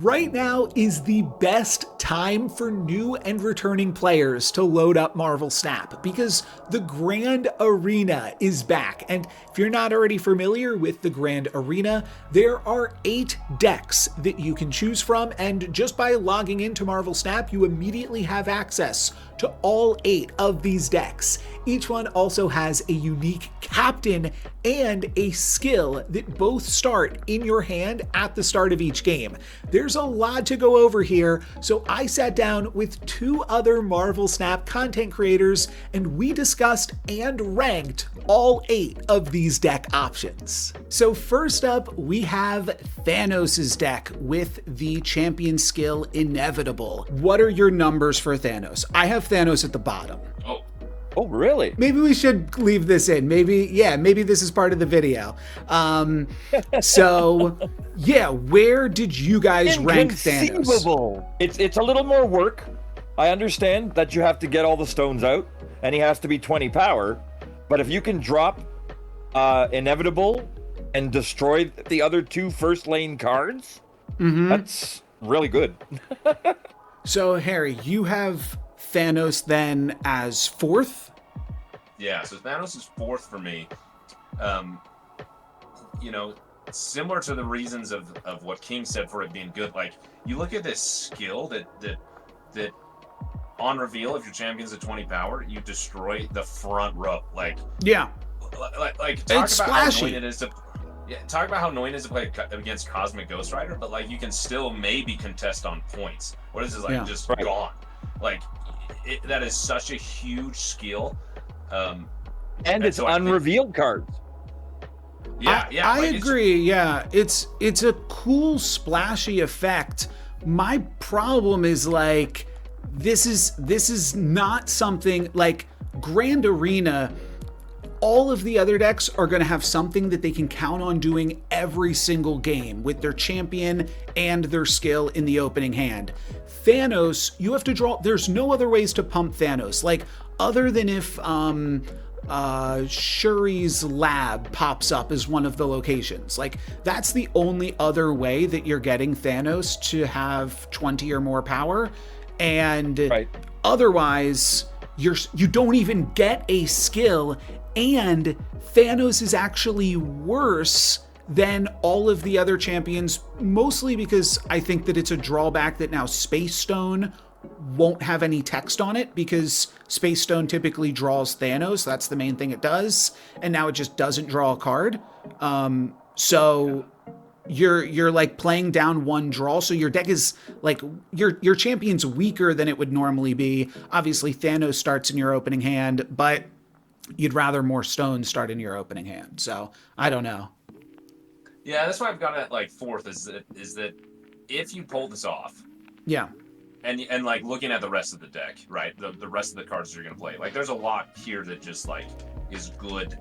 Right now is the best time for new and returning players to load up Marvel Snap because the Grand Arena is back. And if you're not already familiar with the Grand Arena, there are 8 decks that you can choose from, and just by logging into Marvel Snap, you immediately have access to all 8 of these decks. Each one also has a unique captain and a skill that both start in your hand at the start of each game. There's a lot to go over here, so I sat down with 2 other Marvel Snap content creators and we discussed and ranked all 8 of these deck options. So first up, we have Thanos' deck with the champion skill Inevitable. What are your numbers for Thanos? I have Thanos at the bottom. Oh, really? Maybe we should leave this in. Maybe this is part of the video. So, where did you guys rank Thanos? Inconceivable. It's a little more work. I understand that you have to get all the stones out, and he has to be 20 power. But if you can drop Inevitable and destroy the other 2 first lane cards, that's really good. So, Harry, you have Thanos then as 4th? Yeah, so Thanos is 4th for me. Similar to the reasons of what King said for it being good, like, you look at this skill that on reveal, if your champion's at 20 power, you destroy the front row. Like talk about how annoying it is to talk about how annoying it is to play against Cosmic Ghost Rider, but like you can still maybe contest on points. What is this gone? Like that is such a huge skill. And it's unrevealed cards. I agree. Yeah, it's a cool splashy effect. My problem is like this is not something like Grand Arena. All of the other decks are going to have something that they can count on doing every single game with their champion and their skill in the opening hand. Thanos, you have to draw. There's no other ways to pump Thanos, like other than if Shuri's lab pops up as one of the locations. Like that's the only other way that you're getting Thanos to have 20 or more power, and otherwise you don't even get a skill. And Thanos is actually worse than all of the other champions, mostly because I think that it's a drawback that now Space Stone won't have any text on it, because Space Stone typically draws Thanos. That's the main thing it does. And now it just doesn't draw a card. So you're like playing down one draw. So your deck is like, your champion's weaker than it would normally be. Obviously Thanos starts in your opening hand, but you'd rather more stones start in your opening hand. So I don't know. Yeah, that's why I've got it at like 4th is that if you pull this off. Yeah. And like looking at the rest of the deck, right? The rest of the cards you're going to play. Like there's a lot here that just like is good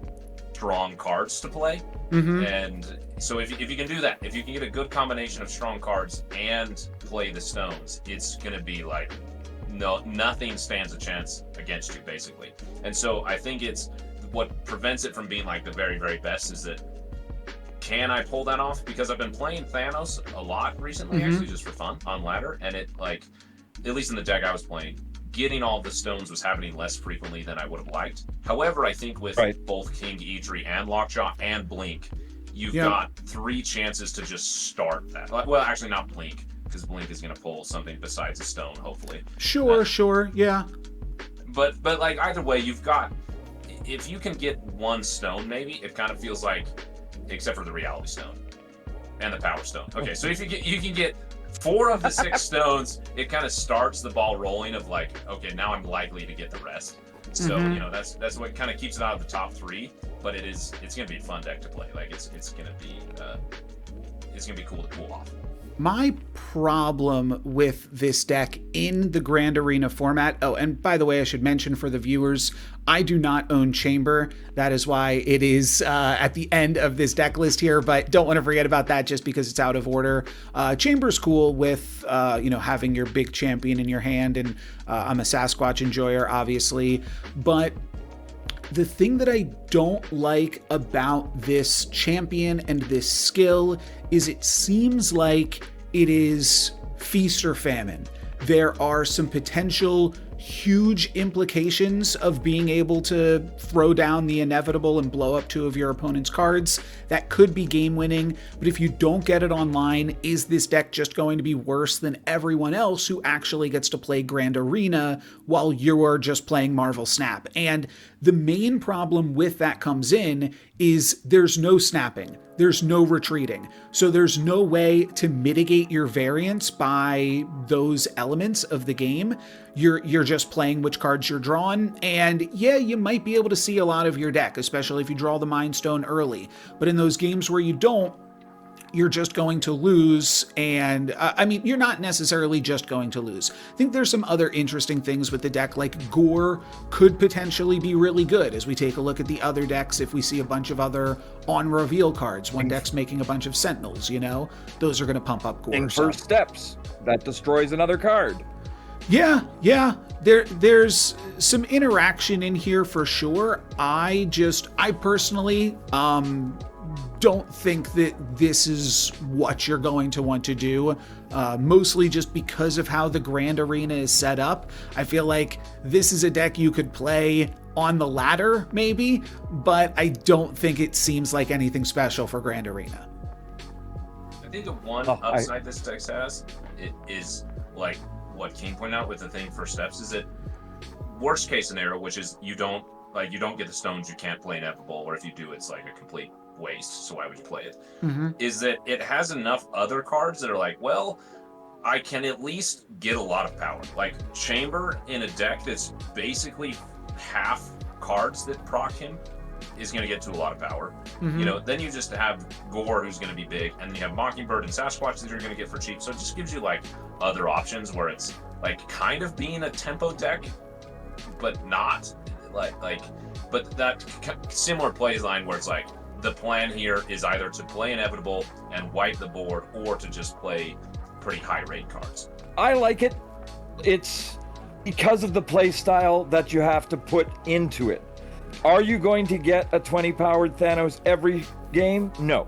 strong cards to play. And so if you can do that, if you can get a good combination of strong cards and play the stones, it's going to be like nothing stands a chance against you, basically. And so I think it's what prevents it from being like the very, very best is that can I pull that off? Because I've been playing Thanos a lot recently, actually, just for fun on ladder, and it like, at least in the deck I was playing, getting all the stones was happening less frequently than I would have liked. However, I think with both King Idri and Lockjaw and Blink, you've got 3 chances to just start that. Well, actually not Blink, because Blink is going to pull something besides a stone, hopefully. Sure, yeah. But like either way, you've got, if you can get 1 stone, maybe it kind of feels like, except for the Reality Stone and the Power Stone. Okay, so if you can get 4 of the 6 stones, it kind of starts the ball rolling of like, okay, now I'm likely to get the rest. So that's what kind of keeps it out of the top 3. But it's going to be a fun deck to play. Like it's going to be cool to pull off. My problem with this deck in the Grand Arena format, oh, and by the way, I should mention for the viewers, I do not own Chamber. That is why it is at the end of this deck list here, but don't want to forget about that just because it's out of order. Chamber's cool with, having your big champion in your hand, and I'm a Sasquatch enjoyer, obviously, but the thing that I don't like about this champion and this skill is it seems like it is feast or famine. There are some potential huge implications of being able to throw down the inevitable and blow up 2 of your opponent's cards. That could be game winning, but if you don't get it online, is this deck just going to be worse than everyone else who actually gets to play Grand Arena while you are just playing Marvel Snap? And the main problem with that comes in is there's no snapping. There's no retreating. So there's no way to mitigate your variance by those elements of the game. You're just playing which cards you're drawn, and yeah, you might be able to see a lot of your deck, especially if you draw the Mind Stone early. But in those games where you don't, you're just going to lose, and I mean, you're not necessarily just going to lose. I think there's some other interesting things with the deck, like Gore could potentially be really good as we take a look at the other decks. If we see a bunch of other on-reveal cards, one deck's making a bunch of Sentinels, you know? Those are going to pump up Gore. In first steps, that destroys another card. Yeah. There's some interaction in here for sure. I personally, don't think that this is what you're going to want to do, mostly just because of how the Grand Arena is set up. I feel like this is a deck you could play on the ladder, maybe, but I don't think it seems like anything special for Grand Arena. I think the one upside this deck has is like what King pointed out with the thing for steps, is that worst case scenario, which is you don't get the stones, you can't play Inevitable, or if you do, it's like a complete waste, so why would you play it? Is that it has enough other cards that are like, well, I can at least get a lot of power. Like Chamber in a deck that's basically half cards that proc him is going to get to a lot of power. You know, then you just have Gore, who's going to be big, and you have Mockingbird and Sasquatch that you're going to get for cheap. So it just gives you like other options where it's like kind of being a tempo deck, but not but that similar plays line where it's like the plan here is either to play Inevitable and wipe the board, or to just play pretty high rate cards. I like it. It's because of the play style that you have to put into it. Are you going to get a 20 powered Thanos every game? No.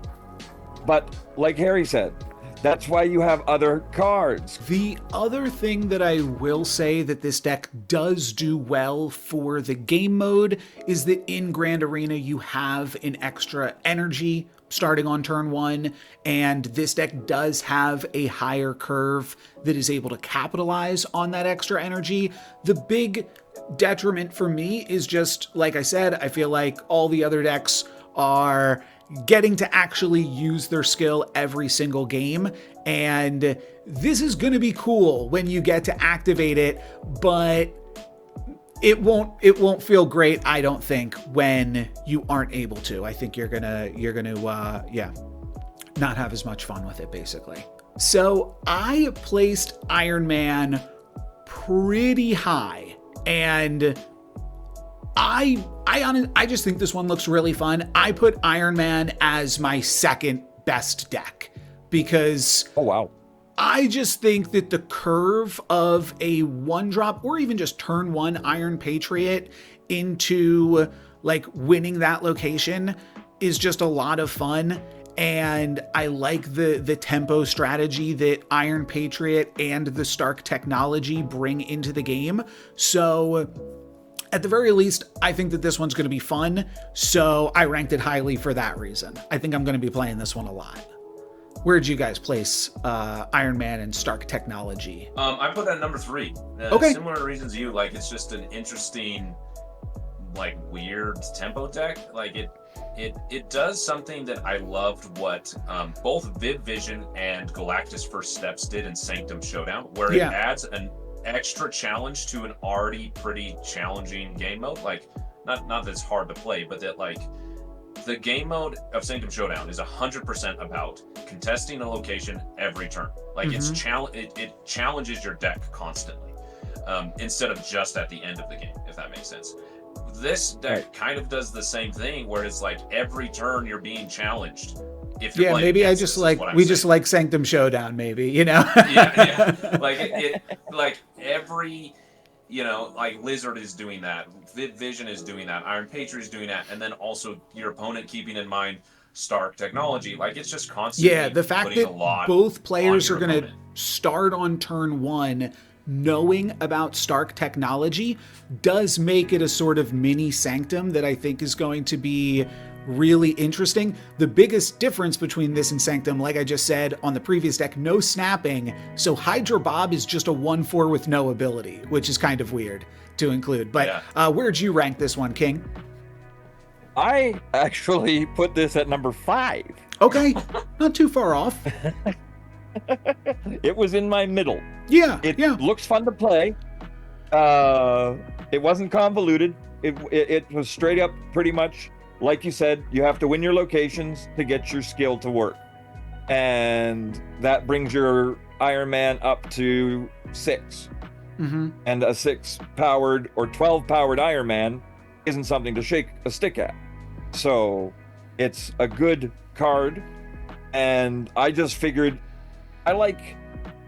But like Harry said, that's why you have other cards. The other thing that I will say that this deck does do well for the game mode is that in Grand Arena you have an extra energy starting on turn 1, and this deck does have a higher curve that is able to capitalize on that extra energy. The big detriment for me is just, like I said, I feel like all the other decks are getting to actually use their skill every single game, and this is going to be cool when you get to activate it, but it won't feel great, I don't think, when you aren't able to. I think you're gonna not have as much fun with it, basically. So I placed Iron Man pretty high, and I just think this one looks really fun. I put Iron Man as my second best deck because I just think that the curve of a 1-drop or even just turn 1 Iron Patriot into like winning that location is just a lot of fun. And I like the tempo strategy that Iron Patriot and the Stark technology bring into the game. So at the very least, I think that this one's going to be fun, so I ranked it highly for that reason. I think I'm going to be playing this one a lot. Where'd you guys place Iron Man and Stark technology? I put that at number 3. Okay. Similar reasons to you. Like, it's just an interesting, like, weird tempo deck. Like, it does something that I loved what both Viv Vision and Galactus First Steps did in Sanctum Showdown, where it adds an extra challenge to an already pretty challenging game mode. Like, not that it's hard to play, but that like the game mode of Sanctum Showdown is 100% about contesting a location every turn. Like it challenges your deck constantly, instead of just at the end of the game, if that makes sense. This deck kind of does the same thing, where it's like every turn you're being challenged. If you're maybe I just like just like Sanctum Showdown, maybe, you know. Like like every, you know, like Lizard is doing that, Vision is doing that, Iron Patriot is doing that, and then also your opponent keeping in mind Stark technology. Like, it's just constantly Yeah, the fact putting that a lot both players on are your going to opponent. start on turn 1 knowing about Stark technology does make it a sort of mini sanctum that I think is going to be really interesting. The biggest difference between this and Sanctum, like I just said on the previous deck, no snapping. So Hydra Bob is just a 1/4 with no ability, which is kind of weird to include. But where'd you rank this one, King? I actually put this at number 5. Okay, not too far off. It was in my middle. Yeah, It yeah. looks fun to play. It wasn't convoluted. It was straight up pretty much, like you said, you have to win your locations to get your skill to work. And that brings your Iron Man up to 6. Mm-hmm. And a 6-powered or 12-powered Iron Man isn't something to shake a stick at. So it's a good card. And I just figured I like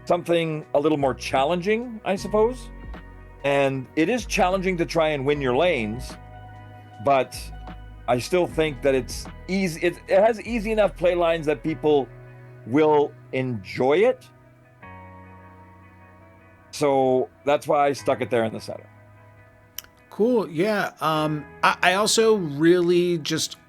something a little more challenging, I suppose. And it is challenging to try and win your lanes, but I still think that it's easy. It has easy enough play lines that people will enjoy it. So that's why I stuck it there in the center. Cool. Yeah. I also really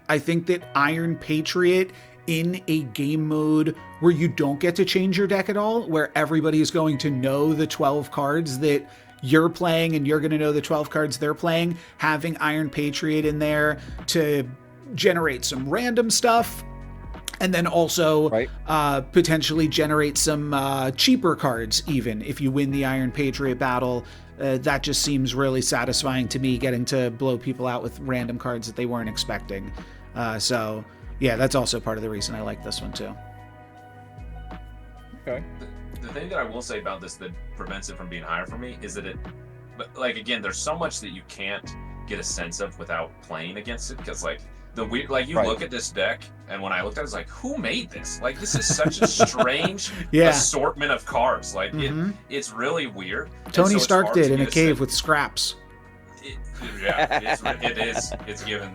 I think that Iron Patriot in a game mode where you don't get to change your deck at all, where everybody is going to know the 12 cards that you're playing and you're going to know the 12 cards they're playing, having Iron Patriot in there to generate some random stuff and then also potentially generate some cheaper cards even if you win the Iron Patriot battle. That just seems really satisfying to me, getting to blow people out with random cards that they weren't expecting. So yeah, that's also part of the reason I like this one too. Okay. The thing that I will say about this that prevents it from being higher for me is that like, again, there's so much that you can't get a sense of without playing against it, because like the weird, like you look at this deck, and when I looked at it, I was like, who made this? Like, this is such a strange assortment of cards. Like, it's really weird. Tony Stark did in a cave with scraps. It's given,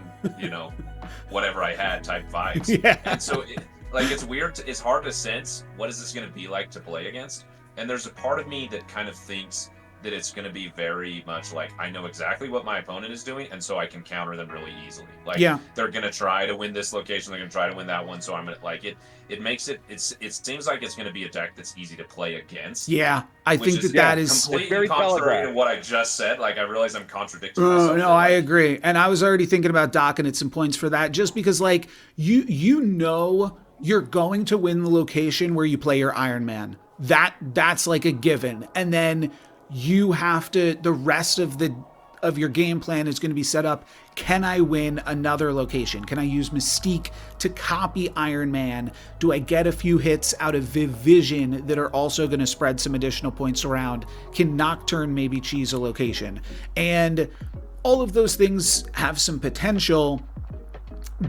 whatever I had type vibes. Yeah. And so it's weird. It's hard to sense what is this going to be like to play against. And there's a part of me that kind of thinks that it's going to be very much like, I know exactly what my opponent is doing, and so I can counter them really easily. Like, they're going to try to win this location, they're going to try to win that one, so I'm going to, like, it makes it seems like it's going to be a deck that's easy to play against. Yeah, I think that is completely contrary to what I just said. Like, I realize I'm contradicting myself. No, I agree. And I was already thinking about docking it some points for that, just because, like, you know you're going to win the location where you play your Iron Man. That's like a given. And then you have to, the rest of your game plan is going to be set up. Can I win another location? Can I use Mystique to copy Iron Man? Do I get a few hits out of Viv Vision that are also going to spread some additional points around? Can Nocturne maybe cheese a location? And all of those things have some potential.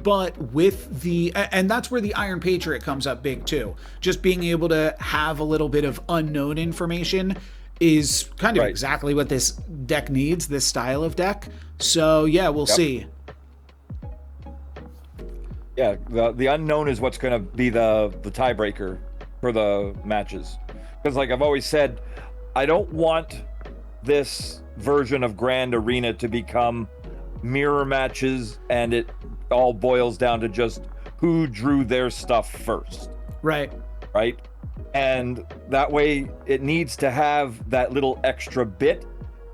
But and that's where the Iron Patriot comes up big too. Just being able to have a little bit of unknown information is kind of exactly what this deck needs, this style of deck. So yeah, we'll see. Yeah, the unknown is what's going to be the tiebreaker for the matches. Because like I've always said, I don't want this version of Grand Arena to become mirror matches and it all boils down to just who drew their stuff first. Right. And that way it needs to have that little extra bit,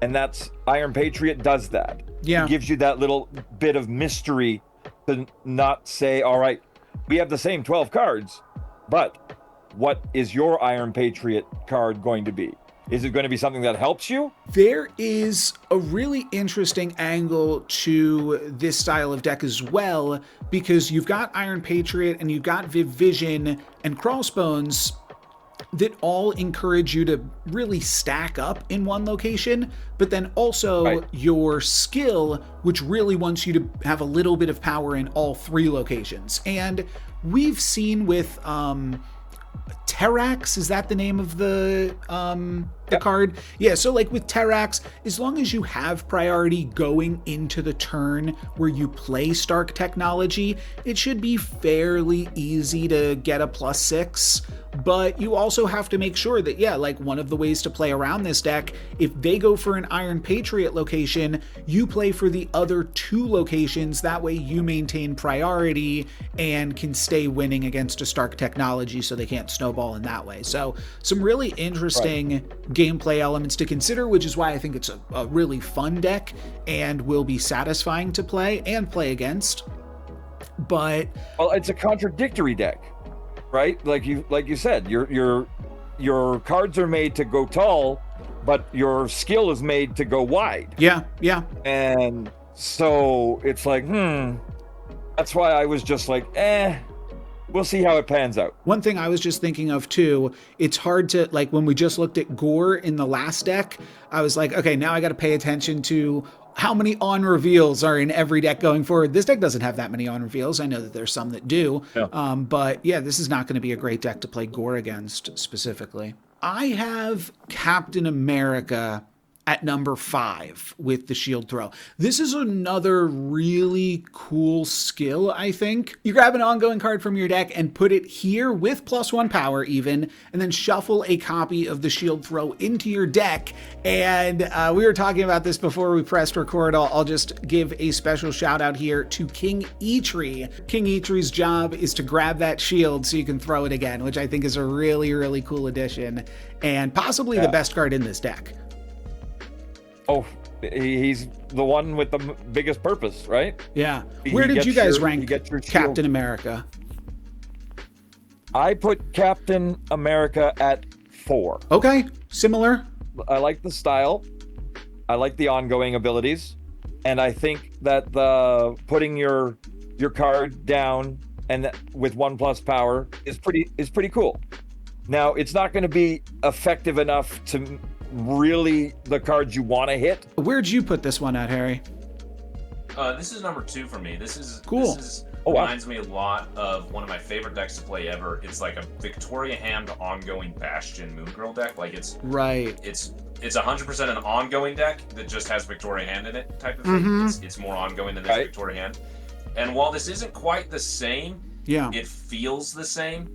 and that's Iron Patriot does that. Yeah. It gives you that little bit of mystery to not say, all right, we have the same 12 cards, but what is your Iron Patriot card going to be? Is it going to be something that helps you? There is a really interesting angle to this style of deck as well, because you've got Iron Patriot and you've got Viv Vision and Crossbones that all encourage you to really stack up in one location, but then also your skill, which really wants you to have a little bit of power in all 3 locations. And we've seen with Terrax, is that the name of the card? Yeah, so like with Terrax, as long as you have priority going into the turn where you play Stark Technology, it should be fairly easy to get a +6. But you also have to make sure that, yeah, like one of the ways to play around this deck, if they go for an Iron Patriot location, you play for the other 2 locations. That way you maintain priority and can stay winning against a Stark Technology so they can't snowball in that way. So some really interesting gameplay elements to consider, which is why I think it's a really fun deck and will be satisfying to play and play against. But well, it's a contradictory deck, right? Like you said, your cards are made to go tall, but your skill is made to go wide. Yeah. And so it's like, that's why I was just like, we'll see how it pans out. One thing I was just thinking of too, it's hard to, like when we just looked at Gore in the last deck, I was like, okay, now I got to pay attention to how many on reveals are in every deck going forward. This deck doesn't have that many on reveals. I know that there's some that do. Yeah. But yeah, this is not going to be a great deck to play Gore against specifically. I have Captain America at number 5 with the shield throw. This is another really cool skill, I think. You grab an ongoing card from your deck and put it here with +1 power even, and then shuffle a copy of the shield throw into your deck. And we were talking about this before we pressed record. I'll just give a special shout out here to King Eitri. King Eitri's job is to grab that shield so you can throw it again, which I think is a really, really cool addition and possibly the best card in this deck. Oh, he's the one with the biggest purpose, right? Yeah. Where did you guys rank Captain America? I put Captain America at 4. Okay, similar. I like the style. I like the ongoing abilities. And I think that the putting your card down and with 1+ power is pretty cool. Now, it's not going to be effective enough to really the cards you want to hit. Where'd you put this one at, Harry? This is number 2 for me. This is cool. Reminds me a lot of one of my favorite decks to play ever. It's like a Victoria Hand ongoing Bastion Moon Girl deck. Like it's 100% an ongoing deck that just has Victoria Hand in it type of thing. Mm-hmm. It's more ongoing than this Victoria Hand. And while this isn't quite the same, it feels the same.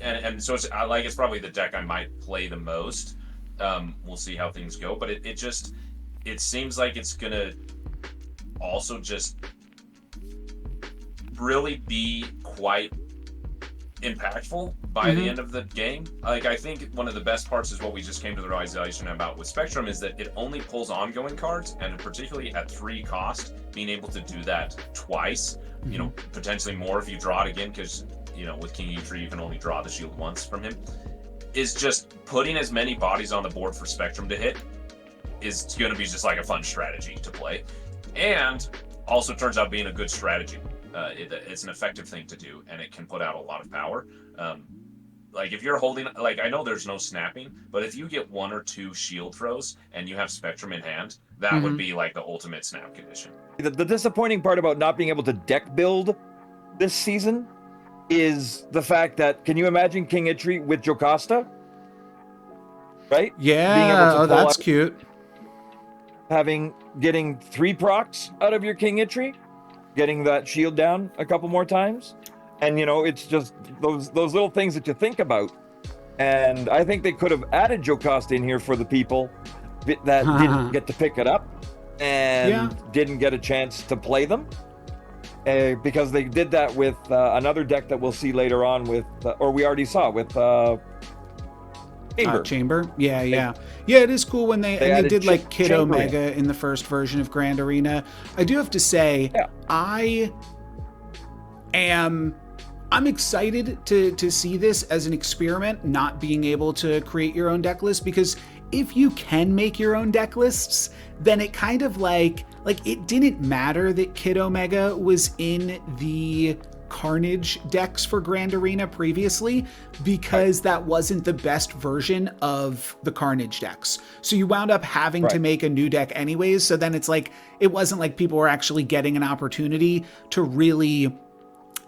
And so it's probably the deck I might play the most. We'll see how things go, but it seems like it's gonna also just really be quite impactful by the end of the game. Like, I think one of the best parts is what we just came to the realization about with Spectrum is that it only pulls ongoing cards, and particularly at 3 cost, being able to do that twice, potentially more if you draw it again, because with King Eitri you can only draw the shield once from him, is just putting as many bodies on the board for Spectrum to hit is going to be just like a fun strategy to play, and also turns out being a good strategy. It's an effective thing to do, and it can put out a lot of power. Like if you're holding, like I know there's no snapping, but if you get 1 or 2 shield throws and you have Spectrum in hand, that would be like the ultimate snap condition. The disappointing part about not being able to deck build this season is the fact that, can you imagine King Eitri with Jocasta? Right? Yeah, that's cute. Getting 3 procs out of your King Eitri, getting that shield down a couple more times. And it's just those little things that you think about. And I think they could have added Jocasta in here for the people that didn't get to pick it up and didn't get a chance to play them. Because they did that with another deck that we'll see later on with, or we already saw with Chamber. Yeah, it is cool when they did like Kid Omega in the first version of Grand Arena. I do have to say, I'm excited to see this as an experiment, not being able to create your own deck list, because if you can make your own deck lists, then it kind of like it didn't matter that Kid Omega was in the Carnage decks for Grand Arena previously, because that wasn't the best version of the Carnage decks. So you wound up having to make a new deck anyways. So then it's like, it wasn't like people were actually getting an opportunity to really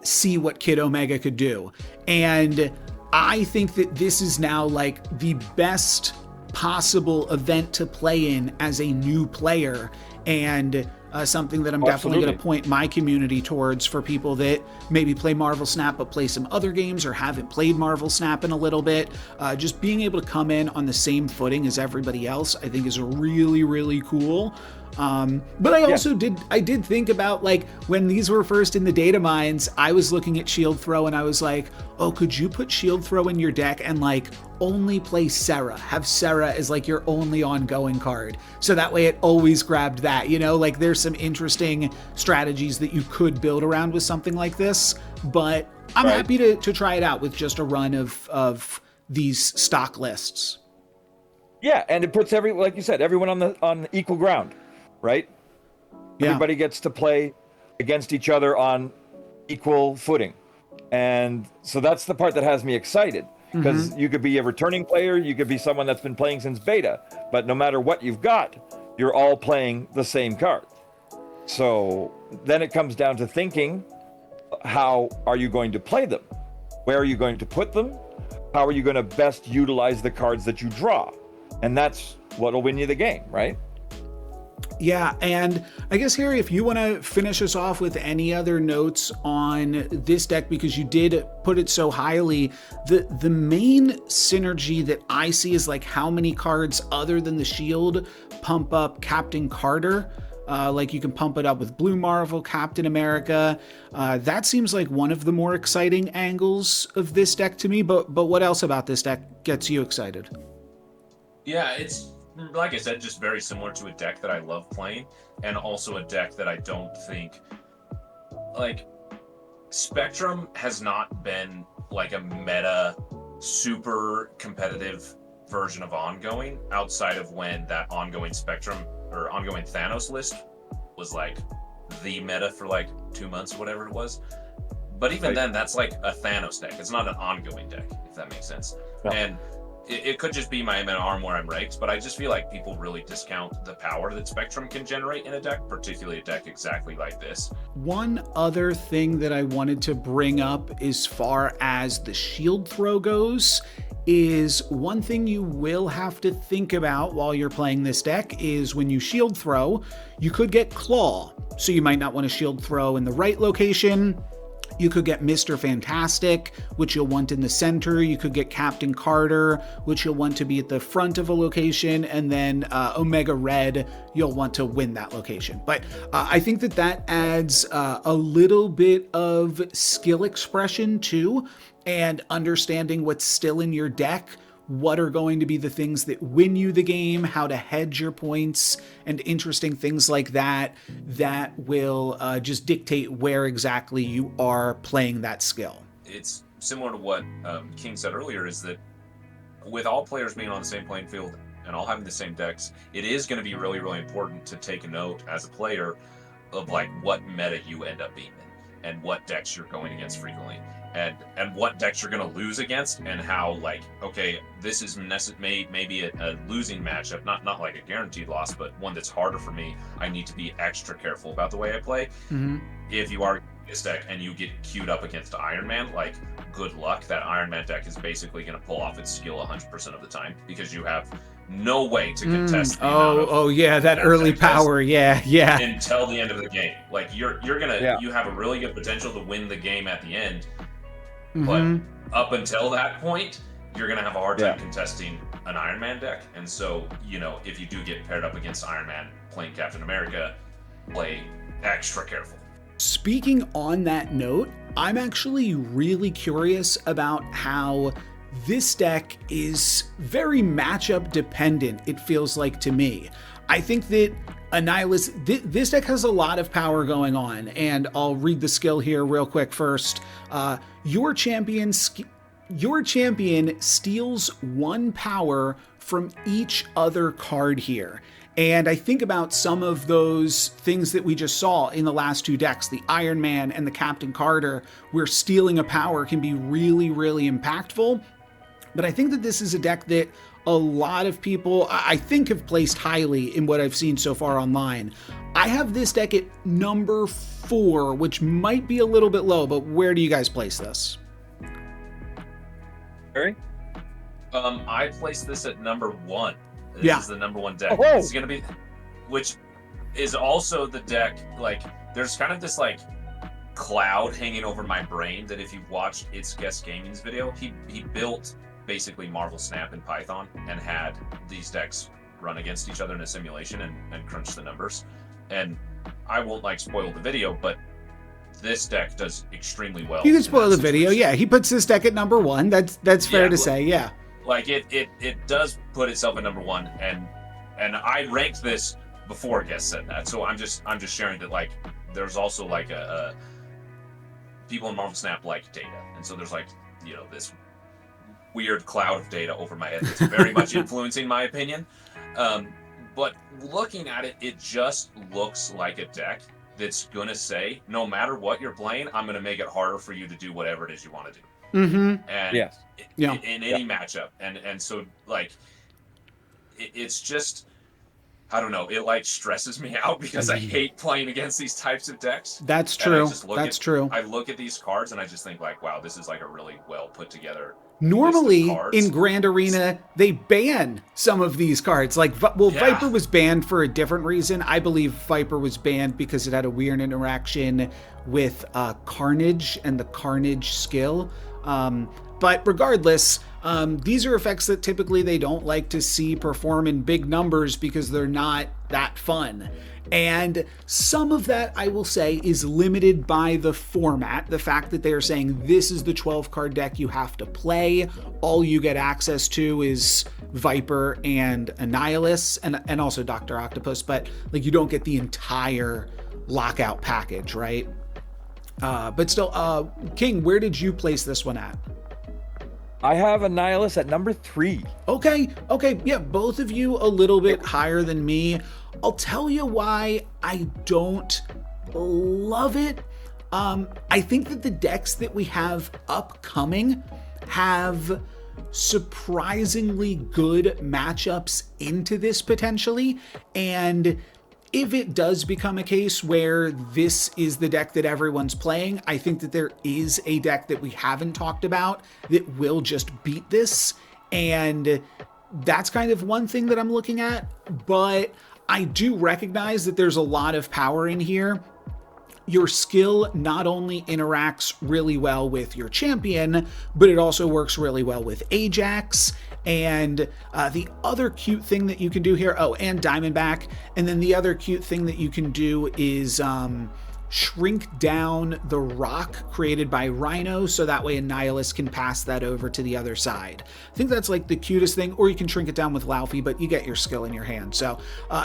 see what Kid Omega could do. And I think that this is now like the best possible event to play in as a new player, and something that I'm definitely going to point my community towards for people that maybe play Marvel Snap but play some other games or haven't played Marvel Snap in a little bit. Just being able to come in on the same footing as everybody else, I think is really, really cool. But I also did think about, like, when these were first in the data mines, I was looking at Shield Throw and I was like, oh, could you put Shield Throw in your deck and like only play Serra, have Serra as like your only ongoing card, so that way it always grabbed that, you know? Like, there's some interesting strategies that you could build around with something like this, but I'm happy to try it out with just a run of these stock lists. Yeah, and it puts like you said, everyone on equal ground. Right? Yeah. Everybody gets to play against each other on equal footing. And so that's the part that has me excited, because you could be a returning player, you could be someone that's been playing since beta, but no matter what you've got, you're all playing the same card. So then it comes down to thinking, how are you going to play them? Where are you going to put them? How are you going to best utilize the cards that you draw? And that's what'll win you the game, right? Yeah, and I guess, Harry, if you want to finish us off with any other notes on this deck, because you did put it so highly, the main synergy that I see is like how many cards other than the shield pump up Captain Carter. Like, you can pump it up with Blue Marvel, Captain America. That seems like one of the more exciting angles of this deck to me, but what else about this deck gets you excited? Yeah, it's, like I said, just very similar to a deck that I love playing, and also a deck that I don't think, like, Spectrum has not been like a meta, super competitive version of ongoing, outside of when that ongoing Spectrum or ongoing Thanos list was like the meta for like 2 months or whatever it was. But even then, that's like a Thanos deck. It's not an ongoing deck, if that makes sense. Yeah. And it could just be my arm where I'm raked, but I just feel like people really discount the power that Spectrum can generate in a deck, particularly a deck exactly like this. One other thing that I wanted to bring up as far as the shield throw goes is one thing you will have to think about while you're playing this deck is when you shield throw, you could get Claw. So you might not want to shield throw in the right location. You could get Mr. Fantastic, which you'll want in the center. You could get Captain Carter, which you'll want to be at the front of a location. And then Omega Red, you'll want to win that location. But I think that adds a little bit of skill expression too, and understanding what's still in your deck, what are going to be the things that win you the game, how to hedge your points, and interesting things like that will just dictate where exactly you are playing that skill. It's similar to what King said earlier, is that with all players being on the same playing field and all having the same decks, it is going to be really, really important to take a note as a player of like what meta you end up being in and what decks you're going against frequently. And what decks you're going to lose against, and how, like, okay, this is maybe a losing matchup, not like a guaranteed loss, but one that's harder for me. I need to be extra careful about the way I play. Mm-hmm. If you are this deck and you get queued up against Iron Man, like, good luck. That Iron Man deck is basically going to pull off its skill 100% of the time, because you have no way to contest the that early power, yeah until the end of the game. Like, you're gonna you have a really good potential to win the game at the end. But up until that point, you're going to have a hard time contesting an Iron Man deck. And so, you know, if you do get paired up against Iron Man playing Captain America, play extra careful. Speaking on that note, I'm actually really curious about how this deck is very matchup dependent, it feels like to me. I think that Annihilus, this deck has a lot of power going on, and I'll read the skill here real quick first. Your champion steals 1 power from each other card here. And I think about some of those things that we just saw in the last 2 decks, the Iron Man and the Captain Carter, where stealing a power can be really, really impactful. But I think that this is a deck that a lot of people, I think, have placed highly in what I've seen so far online. I have this deck at number 4, which might be a little bit low, but where do you guys place this? Barry? I placed this at number 1. This is the number 1 deck. Oh. It's gonna be, which is also the deck. Like, there's kind of this like cloud hanging over my brain that if you watched It's Guest Gaming's video, he built basically Marvel Snap in Python and had these decks run against each other in a simulation and crunch the numbers. And I won't like spoil the video, but this deck does extremely well. You can spoil the video. Yeah, he puts this deck at number 1. That's fair to say. Yeah. Like it does put itself at number 1, and I ranked this before Guest said that. So I'm just sharing that, like, there's also like a people in Marvel Snap like data, and so there's like, you know, this weird cloud of data over my head that's very much influencing my opinion. But looking at it, it just looks like a deck that's gonna say, no matter what you're playing, I'm gonna make it harder for you to do whatever it is you want to do. Mm-hmm. And Yes. in any matchup, and so like it's just, I don't know, it like stresses me out because I hate playing against these types of decks. That's true. True. I look at these cards and I just think like, wow, this is like a really well put together. Normally in Grand Arena, they ban some of these cards. Like, Viper was banned for a different reason. I believe Viper was banned because it had a weird interaction with Carnage and the Carnage skill. But regardless, these are effects that typically they don't like to see perform in big numbers because they're not that fun. And some of that, I will say, is limited by the format. The fact that they are saying this is the 12 card deck you have to play. All you get access to is Viper and Annihilus and also Dr. Octopus, but like you don't get the entire lockout package, right? But still, King, where did you place this one at? I have Annihilus at number 3. Okay, yeah, both of you a little bit higher than me. I'll tell you why I don't love it. I think that the decks that we have upcoming have surprisingly good matchups into this potentially, and if it does become a case where this is the deck that everyone's playing, I think that there is a deck that we haven't talked about that will just beat this. And that's kind of one thing that I'm looking at. But I do recognize that there's a lot of power in here. Your skill not only interacts really well with your champion, but it also works really well with Ajax. And the other cute thing that you can do here, and Diamondback. And then the other cute thing that you can do is shrink down the rock created by Rhino, so that way Annihilus can pass that over to the other side. I think that's like the cutest thing, or you can shrink it down with Laufey, but you get your skill in your hand. So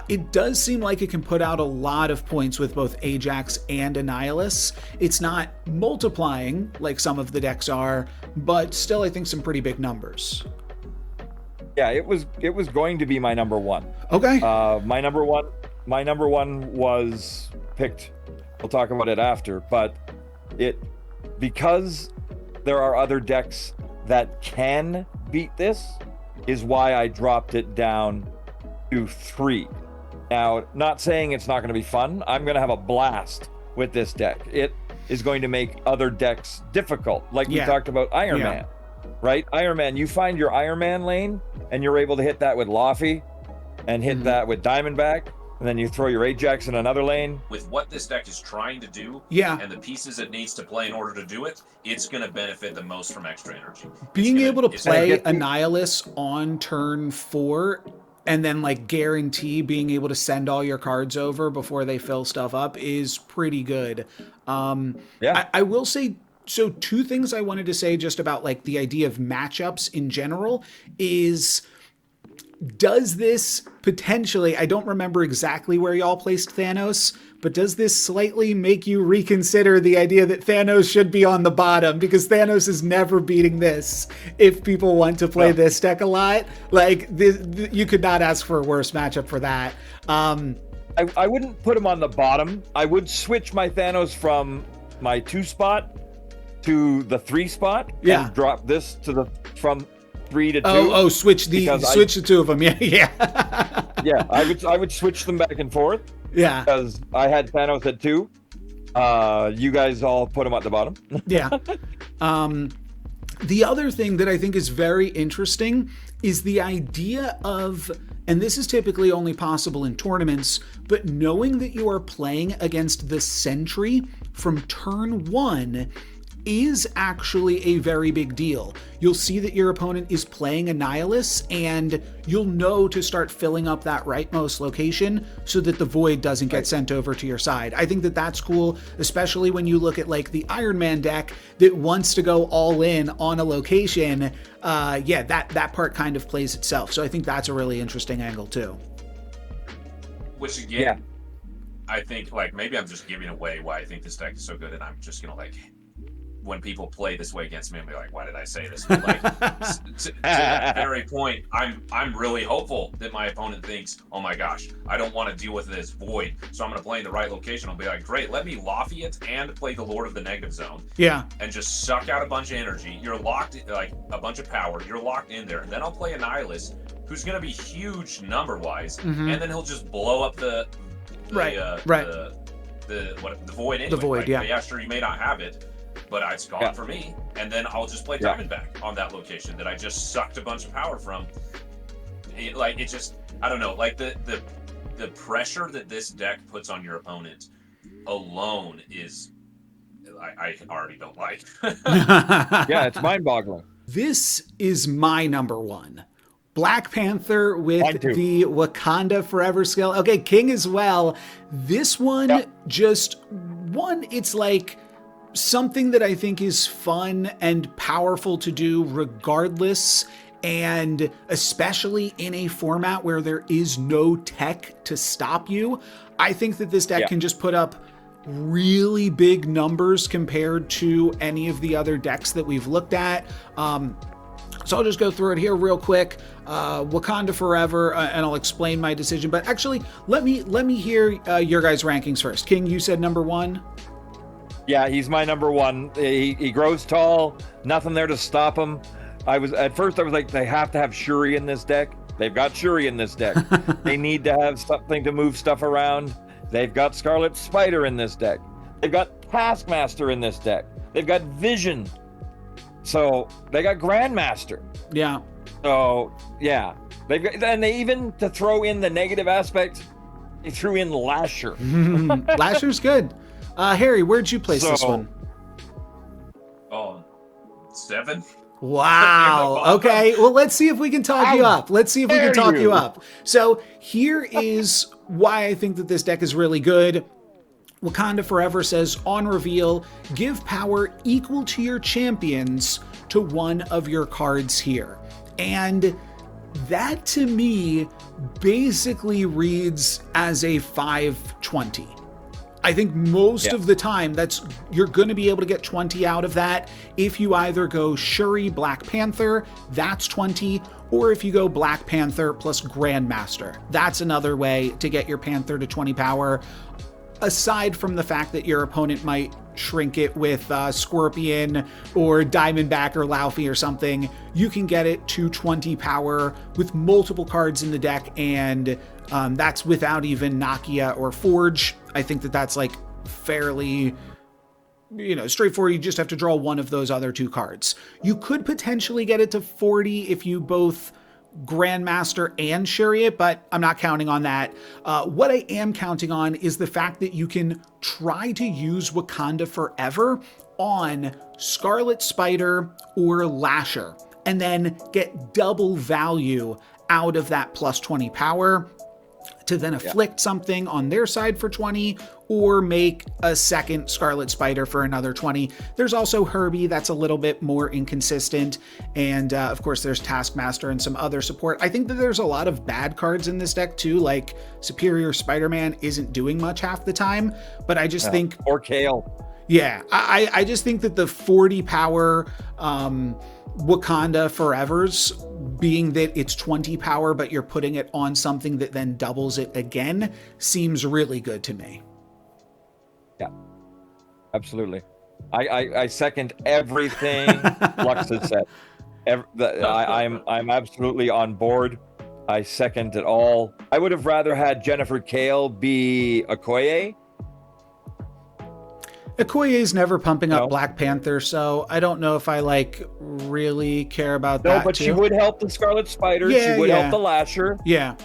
it does seem like it can put out a lot of points with both Ajax and Annihilus. It's not multiplying like some of the decks are, but still I think some pretty big numbers. Yeah, it was going to be my number 1. Okay. My number one was picked. We'll talk about it after, but because there are other decks that can beat this is why I dropped it down to 3. Now, not saying it's not going to be fun. I'm going to have a blast with this deck. It is going to make other decks difficult, like we talked about Iron Man. Right? Iron Man, you find your Iron Man lane and you're able to hit that with Laufey and hit that with Diamondback, and then you throw your Ajax in another lane. With what this deck is trying to do and the pieces it needs to play in order to do it, it's going to benefit the most from extra energy. Being able to play Annihilus on turn 4 and then like guarantee being able to send all your cards over before they fill stuff up is pretty good. I will say, so 2 things I wanted to say just about like the idea of matchups in general is, does this potentially, I don't remember exactly where y'all placed Thanos, but does this slightly make you reconsider the idea that Thanos should be on the bottom? Because Thanos is never beating this if people want to play this deck a lot. Like, you could not ask for a worse matchup for that. I wouldn't put him on the bottom. I would switch my Thanos from my 2 spot to the 3 spot and drop this to from 3 to 2. Switch the 2 of them. Yeah. I would switch them back and forth. Yeah. Because I had Thanos at 2. You guys all put him at the bottom. Yeah. The other thing that I think is very interesting is the idea of, and this is typically only possible in tournaments, but knowing that you are playing against the Sentry from turn 1 is actually a very big deal. You'll see that your opponent is playing Annihilus, and you'll know to start filling up that rightmost location so that the Void doesn't get sent over to your side. I think that that's cool, especially when you look at like the Iron Man deck that wants to go all in on a location. That part kind of plays itself. So I think that's a really interesting angle too. Which again, I think like maybe I'm just giving away why I think this deck is so good, and I'm just gonna like, when people play this way against me, I'm like, why did I say this? But like, to that very point, I'm really hopeful that my opponent thinks, oh my gosh, I don't want to deal with this Void, so I'm going to play in the right location. I'll be like, great, let me Lafayette and play the Lord of the Negative Zone. Yeah. And just suck out a bunch of energy. You're locked, like a bunch of power. You're locked in there. And then I'll play Annihilus, who's going to be huge number-wise, and then he'll just blow up the Void anyway. The Void, like, yeah, sure, you may not have it, but it's gone for me, and then I'll just play Diamondback on that location that I just sucked a bunch of power from. I don't know, like the pressure that this deck puts on your opponent alone is, I already don't like. Yeah, it's mind-boggling. This is my number 1. Black Panther with the Wakanda Forever skill. Okay, King as well. This one, it's like something that I think is fun and powerful to do regardless, and especially in a format where there is no tech to stop you. I think that this deck can just put up really big numbers compared to any of the other decks that we've looked at. So I'll just go through it here real quick. Wakanda Forever, and I'll explain my decision. But actually, let me hear your guys' rankings first. King, you said number 1. Yeah, he's my number 1. He grows tall, nothing there to stop him. At first I was like, they have to have Shuri in this deck. They've got Shuri in this deck. They need to have something to move stuff around. They've got Scarlet Spider in this deck. They've got Taskmaster in this deck. They've got Vision. So they got Grandmaster. Yeah. So yeah, they've got, and they even, to throw in the negative aspect, they threw in Lasher. Lasher's good. Harry, where'd you place this one? 7. Wow. Okay. Well, let's see if we can talk you up. So here is why I think that this deck is really good. Wakanda Forever says, on reveal, give power equal to your champions to one of your cards here. And that to me basically reads as a 520. I think most of the time you're going to be able to get 20 out of that. If you either go Shuri, Black Panther, that's 20, or if you go Black Panther plus Grandmaster, that's another way to get your Panther to 20 power. Aside from the fact that your opponent might shrink it with Scorpion or Diamondback or Laufey or something, you can get it to 20 power with multiple cards in the deck, and that's without even Nakia or Forge. I think that that's like fairly, straightforward. You just have to draw one of those other 2 cards. You could potentially get it to 40 if you both Grandmaster and Shuri it, but I'm not counting on that. What I am counting on is the fact that you can try to use Wakanda Forever on Scarlet Spider or Lasher, and then get double value out of that plus 20 power to then afflict something on their side for 20, or make a second Scarlet Spider for another 20. There's also Herbie, that's a little bit more inconsistent. And of course there's Taskmaster and some other support. I think that there's a lot of bad cards in this deck too, like Superior Spider-Man isn't doing much half the time, but I just think... Or Kale. Yeah, I just think that the 40 power Wakanda Forevers, being that it's 20 power, but you're putting it on something that then doubles it again, seems really good to me. Yeah, absolutely. I second everything Lux has said. I'm absolutely on board. I second it all. I would have rather had Jennifer Kale be Okoye. Okoye's never pumping up No. Black Panther, so I don't know if I like really care about No, that but too. she would help the Scarlet Spider. Yeah, she would yeah. help the Lasher. Yeah.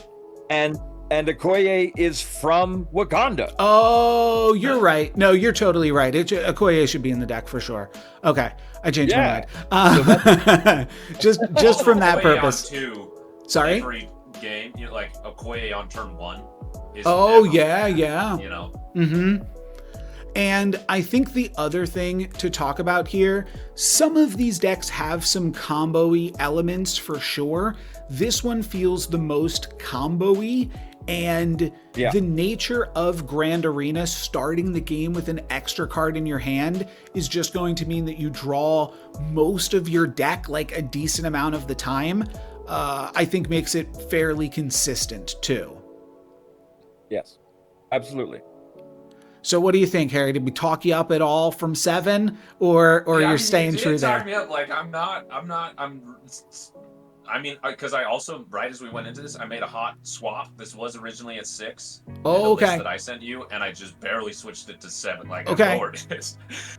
And Okoye is from Wakanda. Oh, you're right. No, you're totally right. Okoye should be in the deck for sure. Okay, I changed my mind. Just from that Okoye purpose. On two, Sorry? every game, you know, like Okoye on turn 1. Is Oh, never, yeah. You know. Mm-hmm. And I think the other thing to talk about here, some of these decks have some combo-y elements for sure. This one feels the most combo-y, and the nature of Grand Arena starting the game with an extra card in your hand is just going to mean that you draw most of your deck like a decent amount of the time. I think makes it fairly consistent too. Yes, absolutely. So what do you think, Harry? Did we talk you up at all from 7, or you're staying true there? Talk me up. Like I mean, because I also, right as we went into this, I made a hot swap. This was originally at 6. Oh, okay. The list that I sent you, and I just barely switched it to 7. Like, okay. I lowered it.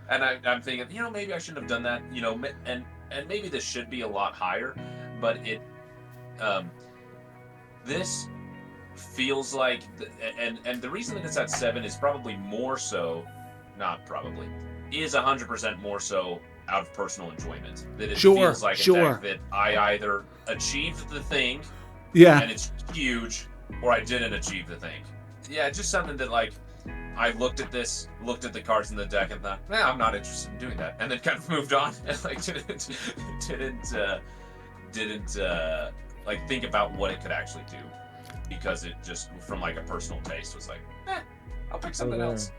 And I'm thinking, you know, maybe I shouldn't have done that. You know, and maybe this should be a lot higher, but this feels like, and the reason that it's at 7 is probably more so, not probably, is 100% more so out of personal enjoyment. That it feels like a deck that I either achieved the thing, and it's huge, or I didn't achieve the thing. Yeah, just something that, like, I looked at the cards in the deck and thought, I'm not interested in doing that, and then kind of moved on and like didn't like think about what it could actually do, because it just, from like a personal taste, was like, I'll pick something else.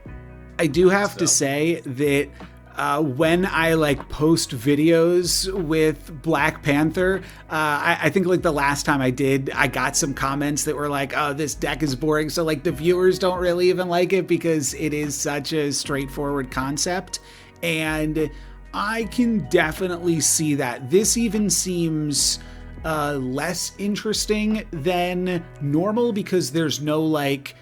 I do have to say that when I like post videos with Black Panther, I think like the last time I did, I got some comments that were like, oh, this deck is boring. So like the viewers don't really even like it because it is such a straightforward concept. And I can definitely see that. This even seems less interesting than normal because there's no like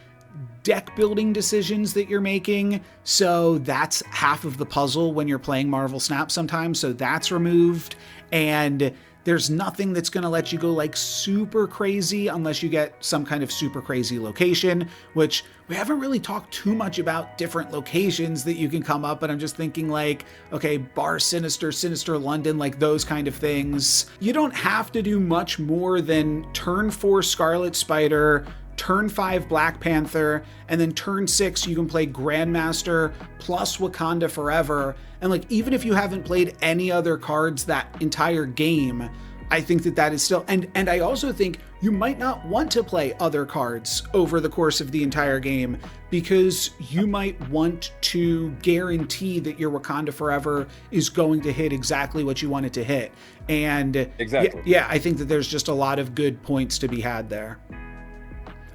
deck building decisions that you're making. So that's half of the puzzle when you're playing Marvel Snap sometimes. So that's removed. And there's nothing that's going to let you go like super crazy unless you get some kind of super crazy location, which we haven't really talked too much about different locations that you can come up. But I'm just thinking like, okay, Bar Sinister, Sinister London, like those kind of things. You don't have to do much more than turn 4 Scarlet Spider, turn 5 Black Panther, and then turn 6 you can play Grandmaster plus Wakanda Forever. And like, even if you haven't played any other cards that entire game, I think that is still, and I also think you might not want to play other cards over the course of the entire game, because you might want to guarantee that your Wakanda Forever is going to hit exactly what you want it to hit. And exactly. Yeah, I think that there's just a lot of good points to be had there.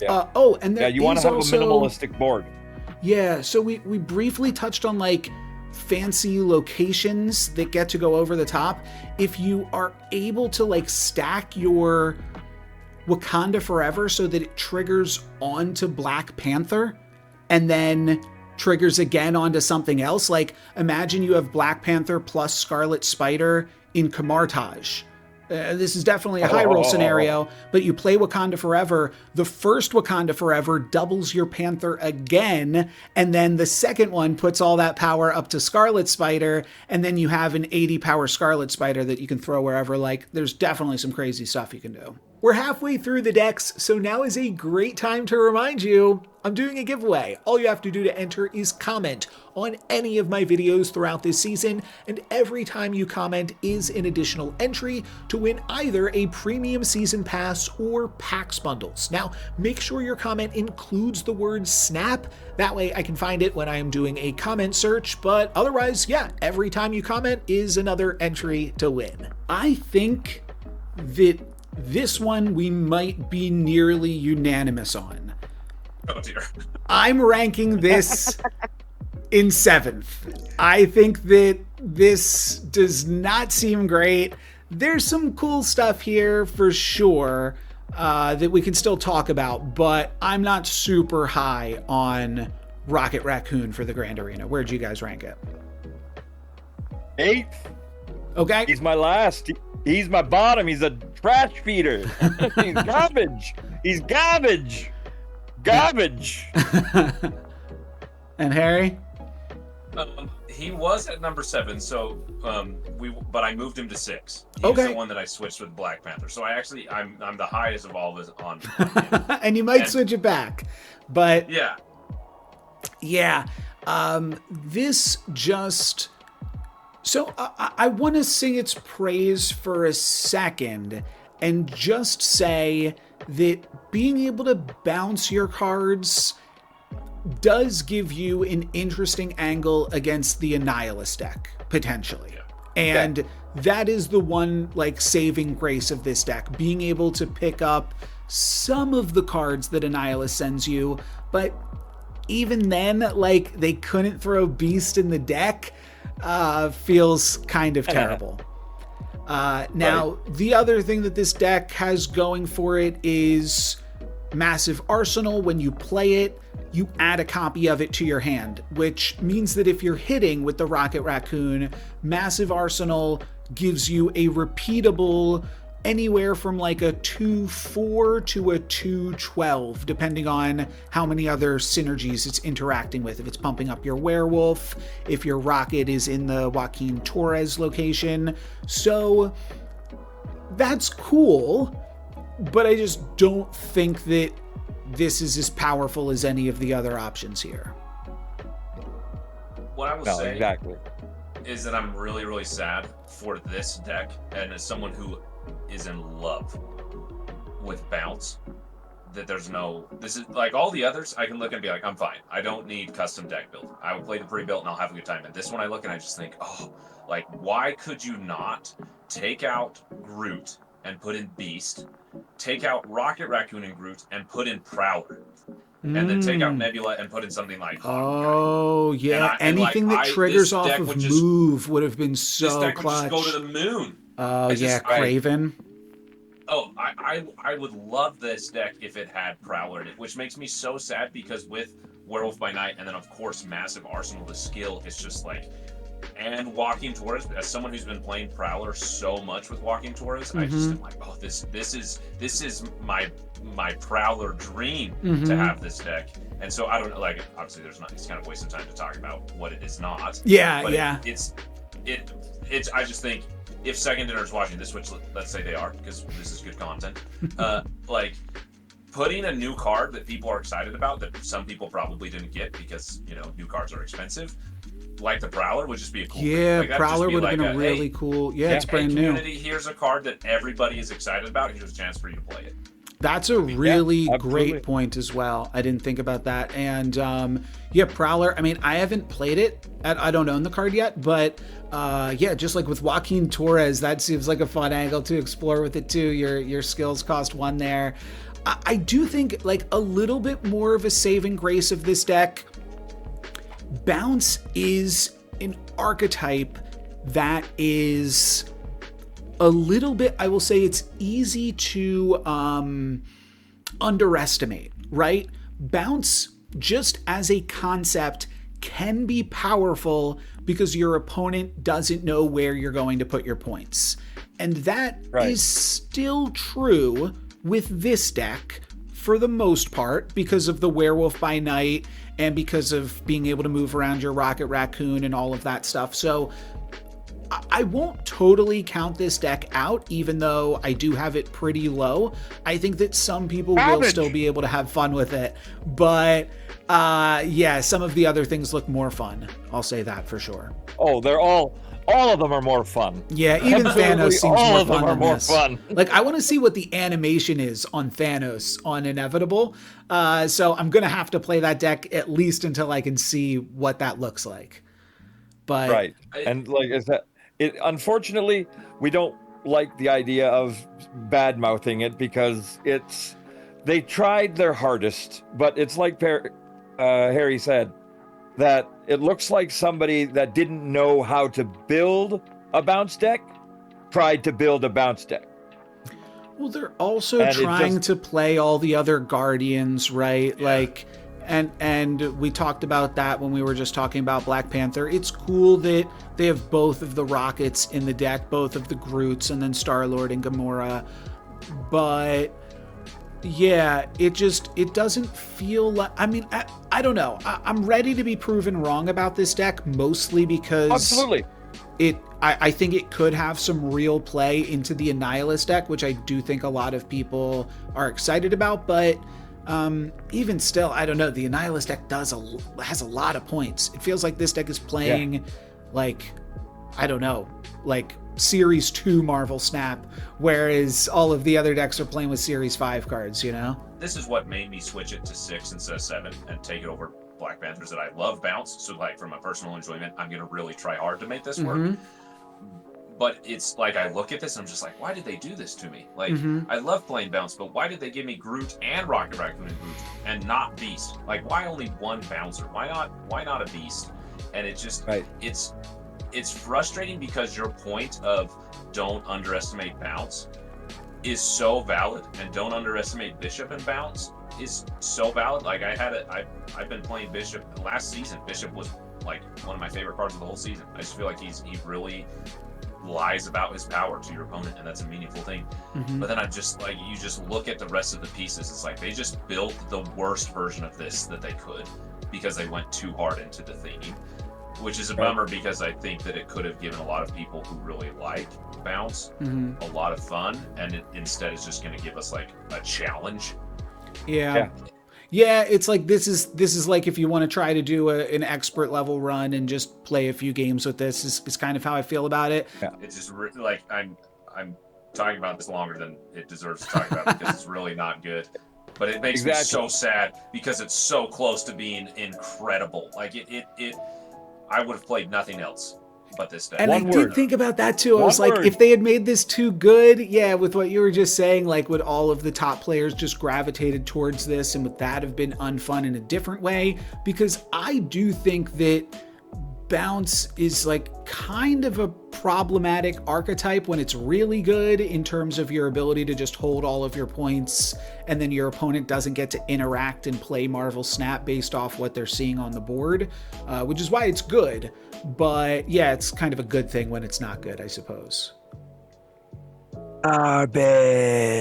Yeah. And there you want to have also a minimalistic board. Yeah, so we briefly touched on like fancy locations that get to go over the top. If you are able to like stack your Wakanda Forever so that it triggers onto Black Panther and then triggers again onto something else, like imagine you have Black Panther plus Scarlet Spider in Kamartaj. This is definitely a high roll scenario, but you play Wakanda Forever. The first Wakanda Forever doubles your Panther again, and then the second one puts all that power up to Scarlet Spider, and then you have an 80 power Scarlet Spider that you can throw wherever. Like, there's definitely some crazy stuff you can do. We're halfway through the decks, so now is a great time to remind you I'm doing a giveaway. All you have to do to enter is comment on any of my videos throughout this season, and every time you comment is an additional entry to win either a premium season pass or PAX bundles. Now, make sure your comment includes the word snap. That way I can find it when I am doing a comment search, but otherwise, yeah, every time you comment is another entry to win. I think that this one we might be nearly unanimous on. Oh dear. I'm ranking this in 7th. I think that this does not seem great. There's some cool stuff here for sure that we can still talk about, but I'm not super high on Rocket Raccoon for the Grand Arena. Where'd you guys rank it? 8th. Okay. He's my last. He's my bottom. He's a trash feeder. He's garbage. He's garbage. Garbage. And Harry? He was at number 7, so but I moved him to 6. He's Okay. the one that I switched with Black Panther. So I'm the highest of all of us on. And you might switch it back, but yeah. This just. So I want to sing its praise for a second and just say that being able to bounce your cards does give you an interesting angle against the Annihilus deck, potentially. Yeah. And that is the one, like, saving grace of this deck, being able to pick up some of the cards that Annihilus sends you, but even then, like, they couldn't throw Beast in the deck, feels kind of terrible. Now, the other thing that this deck has going for it is Massive Arsenal. When you play it, you add a copy of it to your hand, which means that if you're hitting with the Rocket Raccoon, Massive Arsenal gives you a repeatable anywhere from like a 2-4 to a 2-12, depending on how many other synergies it's interacting with. If it's pumping up your werewolf, if your rocket is in the Joaquin Torres location. So that's cool, but I just don't think that this is as powerful as any of the other options here. What I will say exactly is that I'm really, really sad for this deck, and as someone who is in love with bounce, that there's no, this is like all the others I can look and be like, I'm fine, I don't need custom deck build, I will play the pre-built and I'll have a good time. And this one I look and I just think, oh, like, why could you not take out Groot and put in Beast, take out Rocket Raccoon and Groot and put in Prowler, and then take out Nebula and put in something like oh yeah, anything that triggers off of move would have been so this deck clutch. would just go to the moon. Oh yeah, Craven. I would love this deck if it had Prowler in it, which makes me so sad because with Werewolf by Night and then of course Massive Arsenal, the skill is just like, and Joaquin Torres, as someone who's been playing Prowler so much with Joaquin Torres, I just am like, oh, this is my Prowler dream to have this deck. And so I don't know, like, obviously there's not, it's kind of a waste of time to talk about what it is not. Yeah, but yeah. It's I just think if second dinner's watching this, which let's say they are, because this is good content, like putting a new card that people are excited about that some people probably didn't get because, you know, new cards are expensive, like the Prowler, would just be a cool thing. Like, Prowler would have been a really cool, it's brand new. Community, here's a card that everybody is excited about, here's a chance for you to play it. That's a really great point as well. I didn't think about that. And Prowler, I mean, I haven't played it. I don't own the card yet, but just like with Joaquin Torres, that seems like a fun angle to explore with it too. Your skills cost 1 there. I do think like a little bit more of a saving grace of this deck. Bounce is an archetype that is a little bit, I will say it's easy to underestimate, right? Bounce, just as a concept, can be powerful because your opponent doesn't know where you're going to put your points. And that is still true with this deck for the most part because of the Werewolf by Night and because of being able to move around your Rocket Raccoon and all of that stuff. So I won't totally count this deck out, even though I do have it pretty low. I think that some people will still be able to have fun with it. But some of the other things look more fun. I'll say that for sure. Oh, they're all of them are more fun. Yeah, even Thanos seems more fun than this. Fun. Like, I want to see what the animation is on Thanos on Inevitable. So I'm going to have to play that deck at least until I can see what that looks like. But and like, is that it? Unfortunately, we don't like the idea of bad mouthing it because they tried their hardest, but it's like Harry said, that it looks like somebody that didn't know how to build a bounce deck tried to build a bounce deck. Well, they're also trying to play all the other Guardians, right? Yeah. Like, and we talked about that when we were just talking about Black Panther. It's cool that they have both of the Rockets in the deck, both of the Groots, and then Star-Lord and Gamora. But yeah, it doesn't feel like, I mean, I don't know. I'm ready to be proven wrong about this deck, mostly because Absolutely. I think it could have some real play into the Annihilus deck, which I do think a lot of people are excited about. But even still, I don't know. The Annihilus deck has a lot of points. It feels like this deck is playing like, I don't know, like Series 2 Marvel Snap, whereas all of the other decks are playing with Series 5 cards, you know? This is what made me switch it to 6 instead of 7 and take it over Black Panthers, that I love bounce. So like from a personal enjoyment, I'm going to really try hard to make this work. But it's like, I look at this and I'm just like, why did they do this to me? Like, I love playing bounce, but why did they give me Groot and Rocket Raccoon and Groot and not Beast? Like, why only one bouncer? Why not a Beast? And it just, it's frustrating because your point of don't underestimate bounce is so valid, and don't underestimate Bishop and bounce is so valid. Like I've been playing Bishop last season. Bishop was like one of my favorite cards of the whole season. I just feel like he really lies about his power to your opponent, and that's a meaningful thing. But then I'm just like, you just look at the rest of the pieces, it's like they just built the worst version of this that they could because they went too hard into the theme, which is a bummer because I think that it could have given a lot of people who really like bounce a lot of fun, and it instead is just going to give us like a challenge. Yeah, it's like this is like if you want to try to do an expert level run and just play a few games with this is kind of how I feel about it. It's just like I'm talking about this longer than it deserves to talk about because it's really not good. But it makes me so sad because it's so close to being incredible. Like it I would have played nothing else but this deck. And I did think about that too. I was like, if they had made this too good, with what you were just saying, like would all of the top players just gravitated towards this, and would that have been unfun in a different way? Because I do think that bounce is like kind of a problematic archetype when it's really good in terms of your ability to just hold all of your points, and then your opponent doesn't get to interact and play Marvel Snap based off what they're seeing on the board, which is why it's good. But yeah, it's kind of a good thing when it's not good, I suppose. Garbage.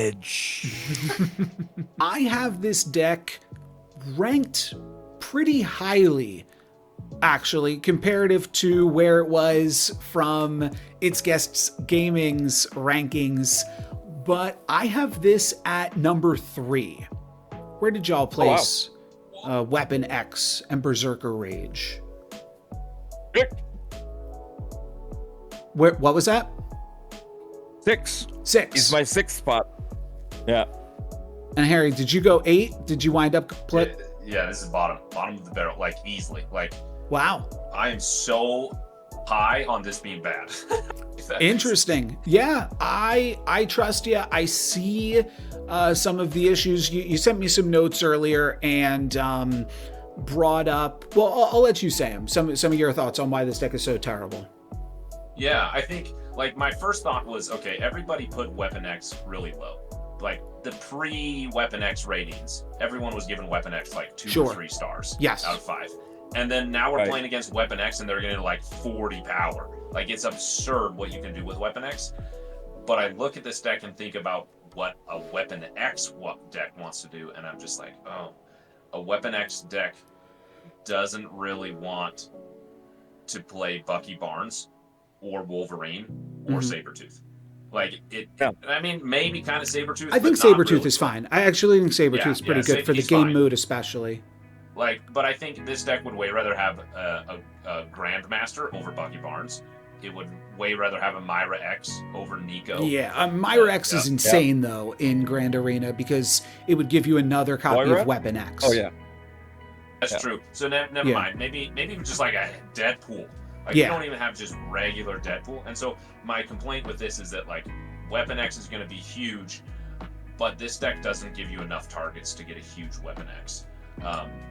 I have this deck ranked pretty highly, actually, comparative to where it was from Its Guests Gaming's rankings, but I have this at number 3. Where did y'all place Weapon X and Berserker Rage? What was that? 6. 6. It's my 6th spot. Yeah. And Harry, did you go 8? Did you wind up Yeah, this is bottom of the barrel, like easily. Like, wow. I am so high on this being bad. Interesting. Yeah, I trust you. I see some of the issues. You sent me some notes earlier and brought up, well, I'll let you say them. Some of your thoughts on why this deck is so terrible. Yeah, I think like my first thought was, okay, everybody put Weapon X really low. Like the pre-Weapon X ratings, everyone was giving Weapon X like 2 or 3 stars out of 5. And then now we're playing against Weapon X and they're getting like 40 power. Like it's absurd what you can do with Weapon X. But I look at this deck and think about what a Weapon X deck wants to do, and I'm just like, oh, a Weapon X deck doesn't really want to play Bucky Barnes or Wolverine or Sabretooth. Like it, I mean, maybe kind of Sabretooth. I think Sabretooth really is fine. I actually think Sabretooth is pretty good for the game mood, especially. Like, but I think this deck would way rather have a Grandmaster over Bucky Barnes. It would way rather have a Myra X over Nico. Yeah, Myra X is insane though in Grand Arena because it would give you another copy of Weapon X. Oh yeah, that's true. So never mind. Maybe just like a Deadpool. Like you don't even have just regular Deadpool. And so my complaint with this is that like Weapon X is going to be huge, but this deck doesn't give you enough targets to get a huge Weapon X.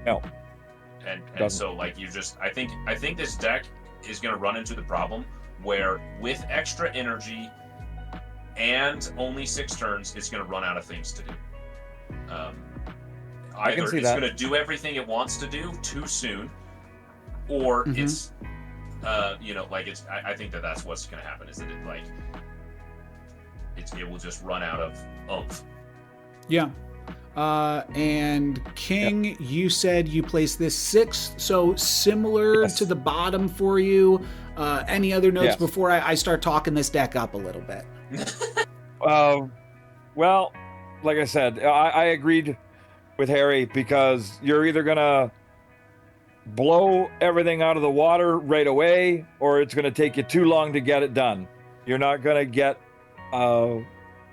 No. And so like you just I think this deck is going to run into the problem where with extra energy and only 6 turns, it's going to run out of things to do. either see it's that. going to do everything it wants to do too soon, or it's, I think that's what's going to happen. Is that it will just run out of oomph. Yeah. And King, you said you placed this 6th, so similar to the bottom for you. Any other notes before I start talking this deck up a little bit? Well, like I said, I agreed with Harry, because you're either gonna blow everything out of the water right away, or it's gonna take you too long to get it done. You're not gonna get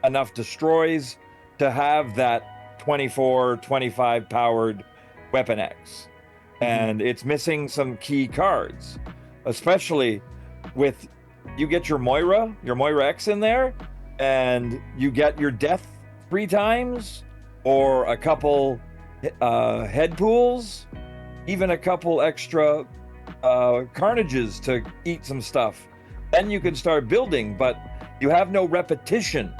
enough destroys to have that 24, 25 powered Weapon X. And it's missing some key cards, especially with, you get your Moira X in there, and you get your death 3 times, or a couple head pools, even a couple extra carnages to eat some stuff. Then you can start building, but you have no repetition.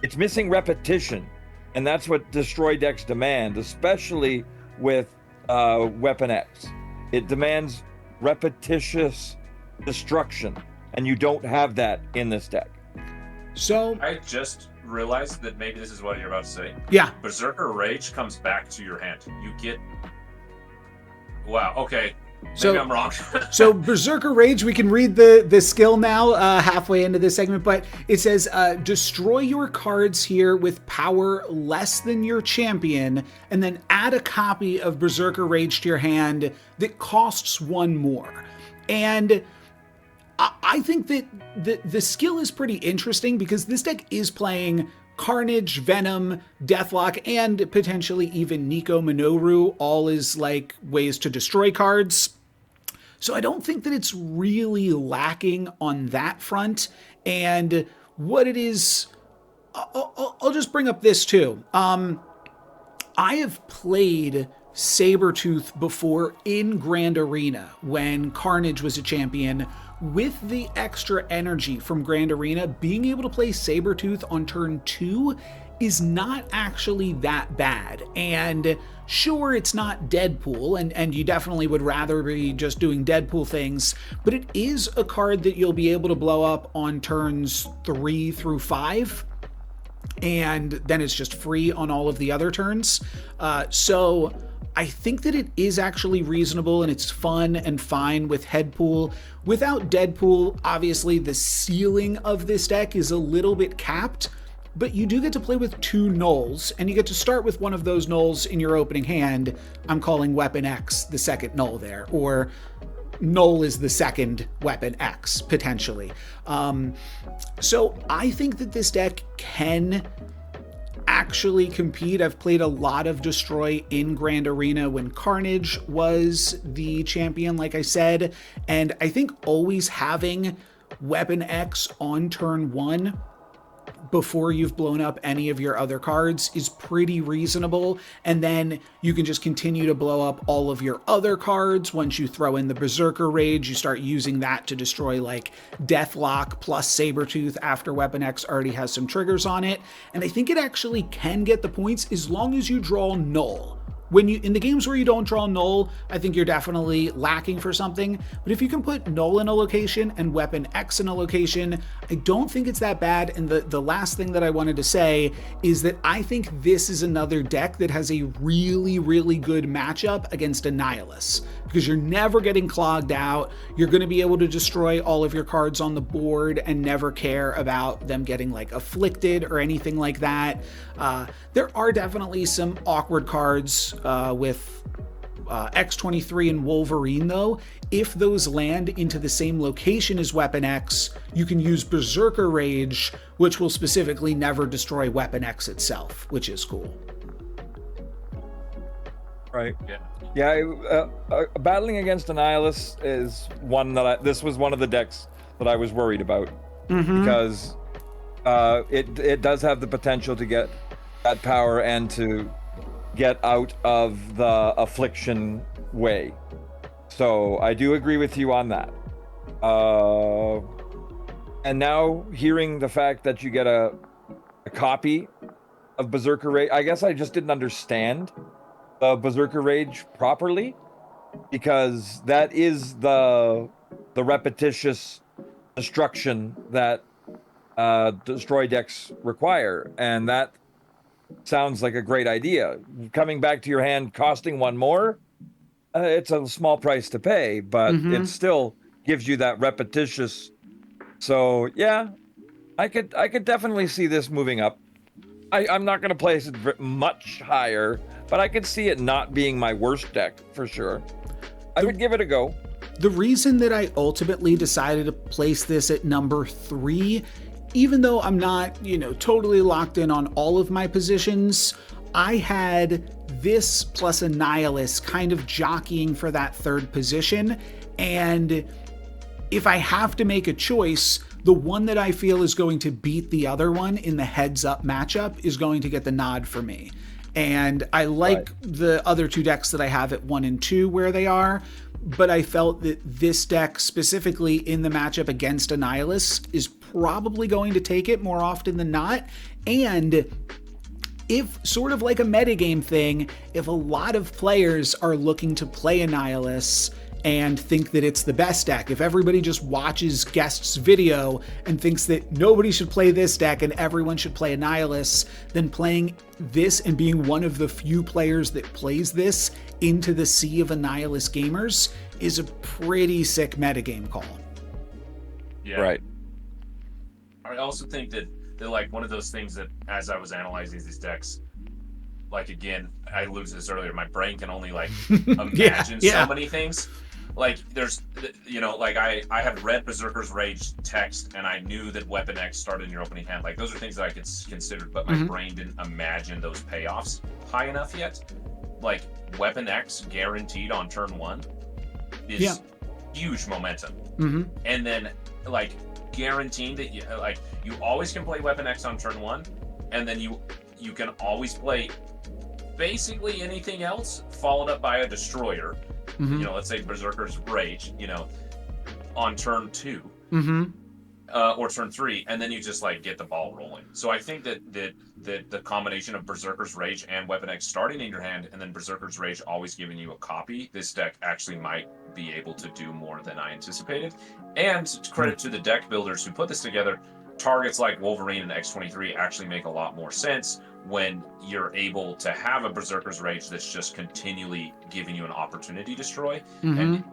It's missing repetition, and that's what destroy decks demand, especially with Weapon X. It demands repetitious destruction, and you don't have that in this deck. So I just realized that maybe this is what you're about to say. Yeah. Berserker Rage comes back to your hand. You get... Wow, okay. So, maybe I'm wrong. So Berserker Rage, we can read the skill now halfway into this segment, but it says, destroy your cards here with power less than your champion, and then add a copy of Berserker Rage to your hand that costs 1 more. And I think that the skill is pretty interesting, because this deck is playing Carnage, Venom, Deathlock, and potentially even Nico Minoru, all as like ways to destroy cards. So I don't think that it's really lacking on that front. And what it is, I'll just bring up this too. I have played Sabretooth before in Grand Arena when Carnage was a champion. With the extra energy from Grand Arena, being able to play Sabretooth on turn 2 is not actually that bad. And sure, it's not Deadpool, and you definitely would rather be just doing Deadpool things, but it is a card that you'll be able to blow up on turns 3 through 5. And then it's just free on all of the other turns. So I think that it is actually reasonable, and it's fun and fine with Headpool. Without Deadpool, obviously the ceiling of this deck is a little bit capped, but you do get to play with 2 nulls, and you get to start with one of those nulls in your opening hand. I'm calling Weapon X the second null there, or null is the second Weapon X, potentially. So I think that this deck can actually compete. I've played a lot of Destroy in Grand Arena when Carnage was the champion, like I said, and I think always having Weapon X on turn 1 before you've blown up any of your other cards is pretty reasonable, and then you can just continue to blow up all of your other cards. Once you throw in the Berserker Rage, you start using that to destroy like Deathlock plus Sabretooth after Weapon X already has some triggers on it, and I think it actually can get the points as long as you draw null. When you in the games where you don't draw null, I think you're definitely lacking for something. But if you can put null in a location and Weapon X in a location, I don't think it's that bad. And the last thing that I wanted to say is that I think this is another deck that has a really, really good matchup against Annihilus, because you're never getting clogged out. You're going to be able to destroy all of your cards on the board and never care about them getting like afflicted or anything like that. There are definitely some awkward cards with X-23 and Wolverine, though. If those land into the same location as Weapon X, you can use Berserker Rage, which will specifically never destroy Weapon X itself, which is cool. Right. Yeah. Battling against Annihilus is one that this was one of the decks that I was worried about, because it does have the potential to get that power and to get out of the affliction way. So I do agree with you on that. And now hearing the fact that you get a copy of Berserker Rage, I guess I just didn't understand the Berserker Rage properly, because that is the repetitious destruction that destroy decks require, and that sounds like a great idea. Coming back to your hand costing one more, it's a small price to pay, but it still gives you that repetitious. So yeah, I could definitely see this moving up. I'm not going to place it much higher, but I could see it not being my worst deck for sure. I would give it a go. The reason that I ultimately decided to place this at number 3, even though I'm not, totally locked in on all of my positions, I had this plus Annihilus kind of jockeying for that 3rd position. And if I have to make a choice, the one that I feel is going to beat the other one in the heads-up matchup is going to get the nod for me. And I like the other 2 decks that I have at 1 and 2 where they are, but I felt that this deck specifically in the matchup against Annihilus is probably going to take it more often than not. And if, sort of like a metagame thing, if a lot of players are looking to play Annihilus and think that it's the best deck, if everybody just watches Guest's video and thinks that nobody should play this deck and everyone should play Annihilus, then playing this and being one of the few players that plays this into the sea of Annihilus gamers is a pretty sick metagame call. Yeah. Right. I also think that they're like one of those things that as I was analyzing these decks, like again, I alluded to this earlier, my brain can only like imagine so many things. Like there's, like I had read Berserker's Rage text and I knew that Weapon X started in your opening hand. Like those are things that I could consider, but my brain didn't imagine those payoffs high enough yet. Like Weapon X guaranteed on turn 1 is huge momentum. And then like guaranteeing that you always can play Weapon X on turn 1, and then you can always play basically anything else followed up by a destroyer. Let's say Berserker's Rage, on turn 2 or turn 3, and then you just like get the ball rolling. So I think that the combination of Berserker's Rage and Weapon X starting in your hand, and then Berserker's Rage always giving you a copy, this deck actually might be able to do more than I anticipated. And credit to the deck builders who put this together, targets like Wolverine and X-23 actually make a lot more sense when you're able to have a Berserker's Rage that's just continually giving you an opportunity to destroy. And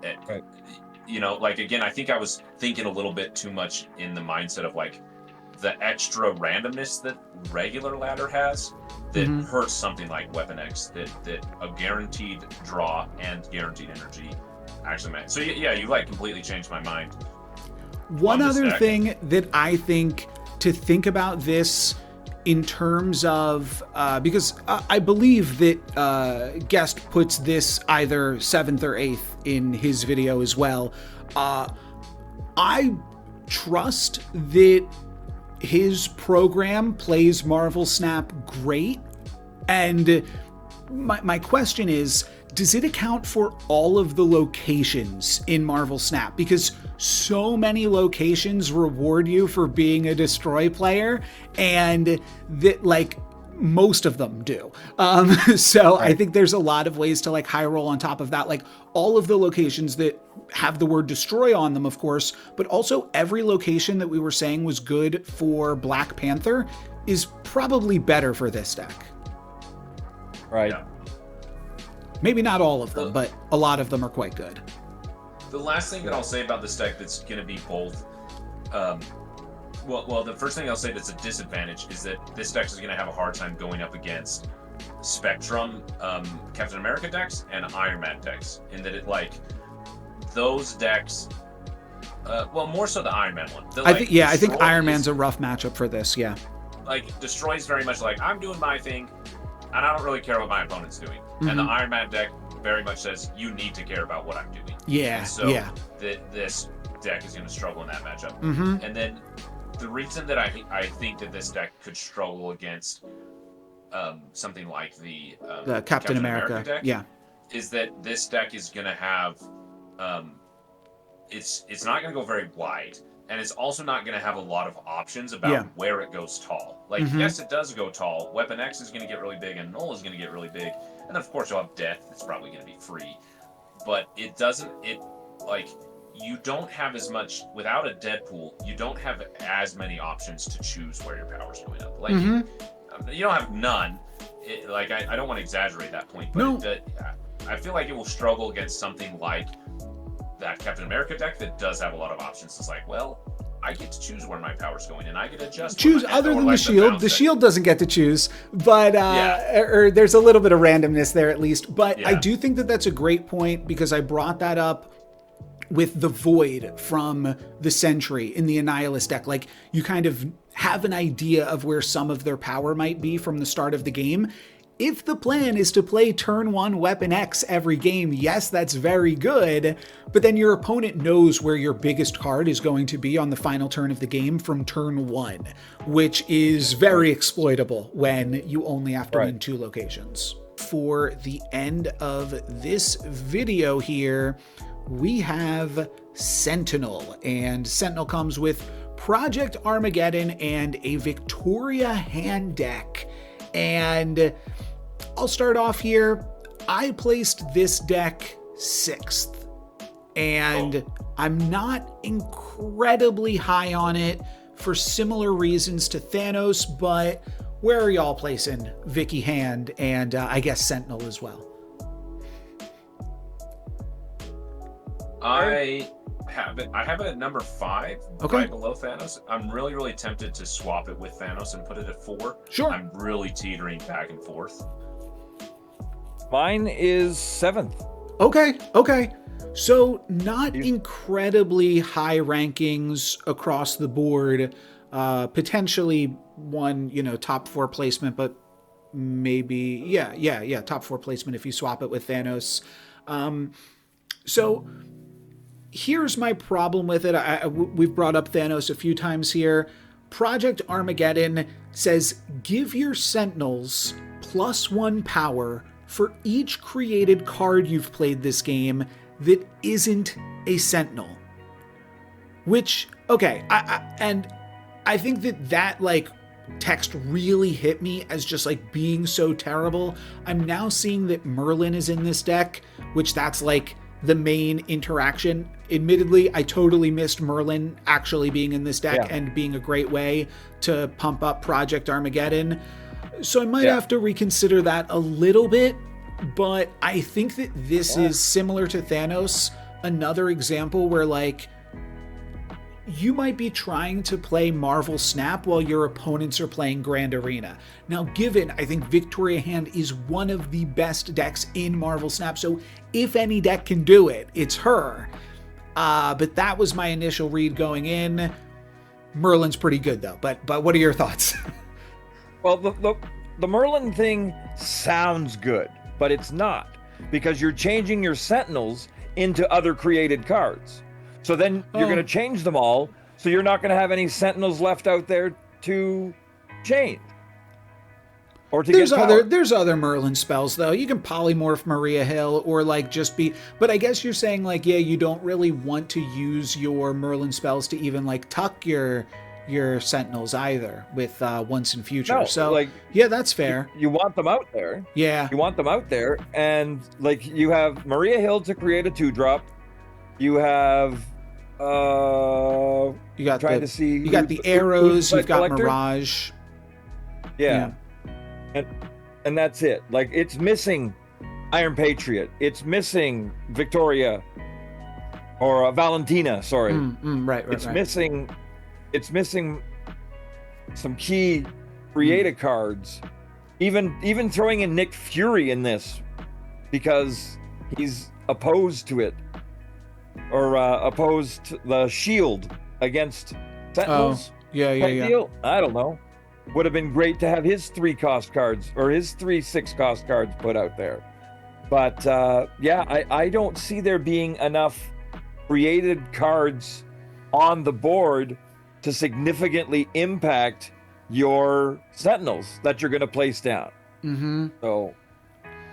like again, I think I was thinking a little bit too much in the mindset of like the extra randomness that regular ladder has that hurts something like Weapon X, that a guaranteed draw and guaranteed energy actually meant. So you like completely changed my mind. One other thing that I think to think about this in terms of, because I believe that Guest puts this either 7th or 8th in his video as well. I trust that his program plays Marvel Snap great. And my question is, does it account for all of the locations in Marvel Snap? Because so many locations reward you for being a destroy player, and that like most of them do. So I think there's a lot of ways to like high roll on top of that. Like all of the locations that have the word destroy on them, of course, but also every location that we were saying was good for Black Panther is probably better for this deck. Right. Yeah. Maybe not all of them, but a lot of them are quite good. The last thing that I'll say about this deck that's going to be both, the first thing I'll say that's a disadvantage is that this deck is going to have a hard time going up against Spectrum Captain America decks and Iron Man decks, in that it like those decks. More so the Iron Man one. I think Iron Man's a rough matchup for this. Yeah. Like Destroy's very much like I'm doing my thing, and I don't really care what my opponent's doing. And the Iron Man deck very much says you need to care about what I'm doing. Yeah. And so this deck is going to struggle in that matchup. And then the reason that I think that this deck could struggle against something like the Captain America deck, is that this deck is going to have it's not going to go very wide. and it's also not going to have a lot of options about where it goes tall. Like, yes, it does go tall. Weapon X is going to get really big, and Null is going to get really big. And then, of course, you'll have Death. It's probably going to be free. But it doesn't, you don't have as much, without a Deadpool, you don't have as many options to choose where your power's going up. Like, you don't have none. I don't want to exaggerate that point, but I feel like it will struggle against something like that Captain America deck that does have a lot of options. It's like, well, I get to choose where my power's going, and I get to adjust. Choose other than the shield. The shield doesn't get to choose, but or there's a little bit of randomness there at least. But I do think that that's a great point, because I brought that up with the Void from the Sentry in the Annihilus deck. Like, you kind of have an idea of where some of their power might be from the start of the game. If the plan is to play turn 1 Weapon X every game, yes, that's very good, but then your opponent knows where your biggest card is going to be on the final turn of the game from turn 1, which is very exploitable when you only have to win 2 locations. For the end of this video here, we have Sentinel, and Sentinel comes with Project Armageddon and a Victoria hand deck. And I'll start off here. I placed this deck 6th, and I'm not incredibly high on it for similar reasons to Thanos, but where are y'all placing Vicky Hand and I guess Sentinel as well? I have it at number 5, right below Thanos. I'm really, really tempted to swap it with Thanos and put it at 4. Sure. I'm really teetering back and forth. Mine is 7th. Okay. So not incredibly high rankings across the board. Potentially one, top 4 placement, but maybe, top 4 placement if you swap it with Thanos. So here's my problem with it. We've brought up Thanos a few times here. Project Armageddon says give your Sentinels +1 power for each created card you've played this game that isn't a Sentinel. Which, I think that text really hit me as just being so terrible. I'm now seeing that Merlin is in this deck, which that's the main interaction. Admittedly, I totally missed Merlin actually being in this deck and being a great way to pump up Project Armageddon. So I might have to reconsider that a little bit, but I think that this is similar to Thanos, another example where you might be trying to play Marvel Snap while your opponents are playing Grand Arena. Now, given, I think Victoria Hand is one of the best decks in Marvel Snap, so if any deck can do it, it's her. But that was my initial read going in. Merlin's pretty good though, but what are your thoughts? Well, the Merlin thing sounds good, but it's not, because you're changing your Sentinels into other created cards. So then you're going to change them all, so you're not going to have any Sentinels left out there to change. Or to there's other Merlin spells though. You can polymorph Maria Hill or just be, but I guess you're saying you don't really want to use your Merlin spells to even tuck your Sentinels either with once in future. No, so that's fair. You want them out there. Yeah. You want them out there, and you have Maria Hill to create a 2-drop. You have you got the arrows, you've got collector. Mirage. Yeah. And that's it. It's missing Iron Patriot. It's missing Victoria or Valentina, sorry. Right. It's missing some key creative cards. Even throwing in Nick Fury in this because he's opposed to it. Or opposed to the shield against Sentinels. Yeah. Deal? I don't know. Would have been great to have his 3-cost cards or his 3 6-cost cards put out there. But I don't see there being enough created cards on the board to significantly impact your Sentinels that you're going to place down. Mm-hmm. So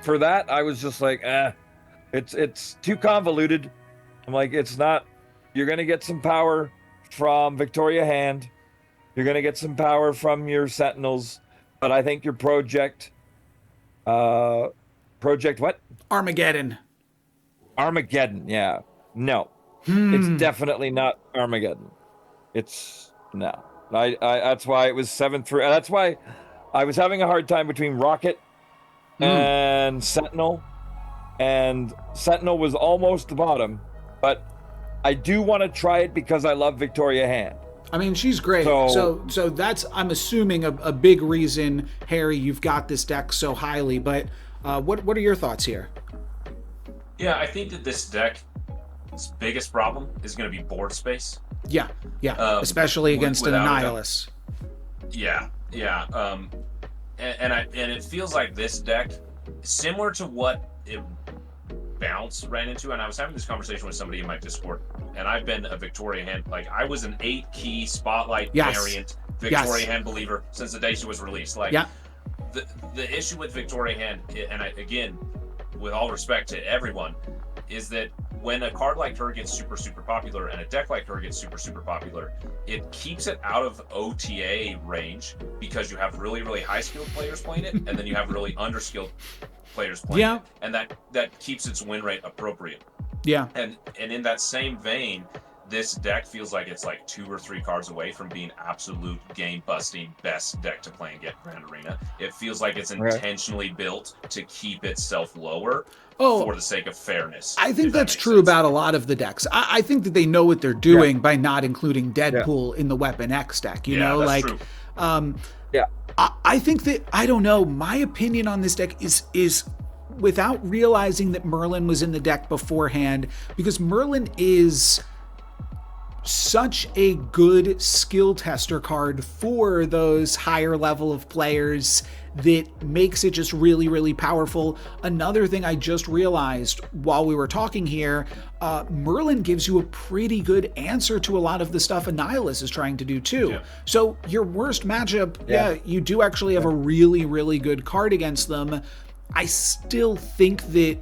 for that, I was just it's too convoluted. I'm it's not, you're going to get some power from Victoria Hand. You're going to get some power from your Sentinels, but I think your Project what? Armageddon. Armageddon, yeah. No. It's definitely not Armageddon. It's no. I that's why it was 7-3. That's why I was having a hard time between Rocket and Sentinel. And Sentinel was almost the bottom, but I do want to try it because I love Victoria Hand. I mean, she's great. So that's, I'm assuming, a big reason, Harry, you've got this deck so highly. But what are your thoughts here? Yeah, I think that this deck's biggest problem is going to be board space. Yeah, especially against an Annihilus. Yeah. And it feels like this deck, similar to what it Bounce ran into, and I was having this conversation with somebody in my Discord, and I've been a Victoria Hand, like I was an 8-key spotlight variant Victoria Hand believer since the day she was released. Like the issue with Victoria Hand, and again, with all respect to everyone, is that when a card like her gets super popular and a deck like her gets super popular, it keeps it out of OTA range because you have really high skilled players playing it, and then you have really underskilled players playing it, and that keeps its win rate appropriate. And in that same vein, this deck feels like it's like 2 or 3 cards away from being absolute game busting best deck to play in Grand Arena. It feels like it's intentionally built to keep itself lower for the sake of fairness. I think that's true about a lot of the decks. I think that they know what they're doing by not including Deadpool in the Weapon X deck. You know, that's like true. I think that, I don't know, my opinion on this deck is without realizing that Merlin was in the deck beforehand, because Merlin is such a good skill tester card for those higher level of players that makes it just really powerful. Another thing I just realized while we were talking here, Merlin gives you a pretty good answer to a lot of the stuff Annihilus is trying to do too. So your worst matchup, you do actually have a really good card against them. I still think that,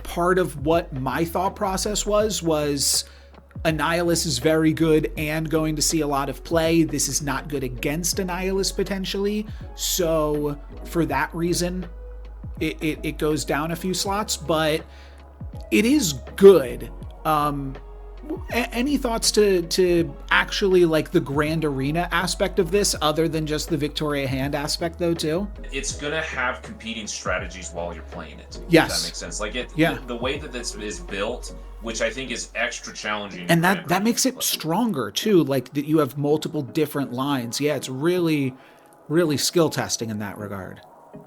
part of what my thought process was Annihilus is very good and going to see a lot of play. This is not good against Annihilus potentially. So for that reason, it goes down a few slots, but it is good. Any thoughts to actually like the Grand Arena aspect of this, other than just the Victoria Hand aspect though too? It's gonna have competing strategies while you're playing it. Yes. If that makes sense. Like the way that this is built, which I think is extra challenging. And that makes it stronger too, like that you have multiple different lines. Yeah, it's really skill testing in that regard.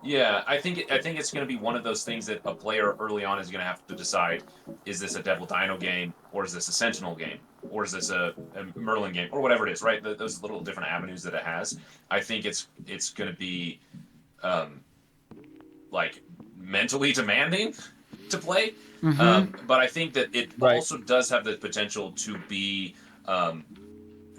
Yeah, I think it's going to be one of those things that a player early on is going to have to decide: is this a Devil Dino game, or is this a Sentinel game, or is this a Merlin game, or whatever it is, right? Those little different avenues that it has. I think it's going to be like mentally demanding to play, but I think that it also does have the potential to be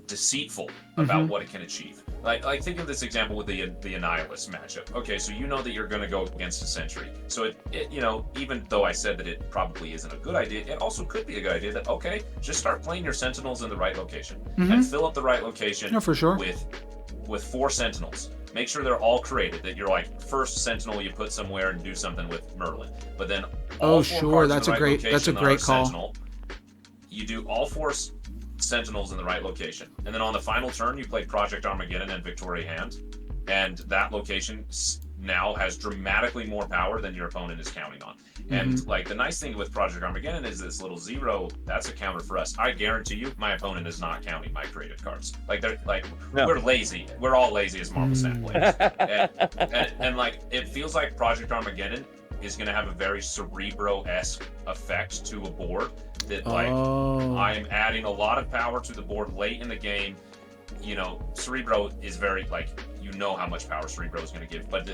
deceitful about what it can achieve. Like think of this example with the Annihilus matchup. Okay, so you know that you're going to go against a Sentry. So it even though I said that it probably isn't a good idea, it also could be a good idea that, okay, just start playing your Sentinels in the right location and fill up the right location for sure. with 4 Sentinels. Make sure they're all created, that you're like, first Sentinel you put somewhere and do something with Merlin. But then all 4 cards that's in the right that's a great call. Sentinel, you do all 4 Sentinels in the right location, and then on the final turn you play Project Armageddon and Victoria Hand, and that location now has dramatically more power than your opponent is counting on. And like the nice thing with Project Armageddon is this little 0, that's a counter for us. I guarantee you my opponent is not counting my created cards. Like they're like, we're lazy, we're all lazy as Marvel Snap players. and like it feels like Project Armageddon is going to have a very Cerebro-esque effect to a board that I'm adding a lot of power to the board late in the game. You know, Cerebro is very like, you know how much power Cerebro is going to give, but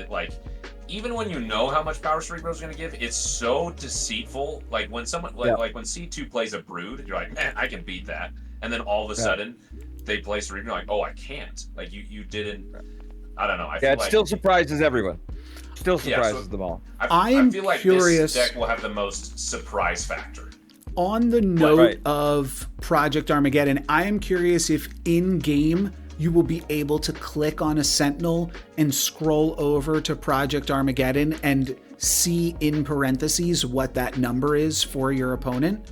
even when you know how much power Cerebro is going to give, it's so deceitful. Like when someone like when C2 plays a Brood, you're like, man, I can beat that, and then all of a sudden they play Cerebro, you're like, oh, I can't. Like you didn't. I don't know. I feel it still surprises everyone. Still surprises them all. I feel like curious. This deck will have the most surprise factor. On the note Right. of Project Armageddon, I am curious if in-game you will be able to click on a Sentinel and scroll over to Project Armageddon and see in parentheses what that number is for your opponent.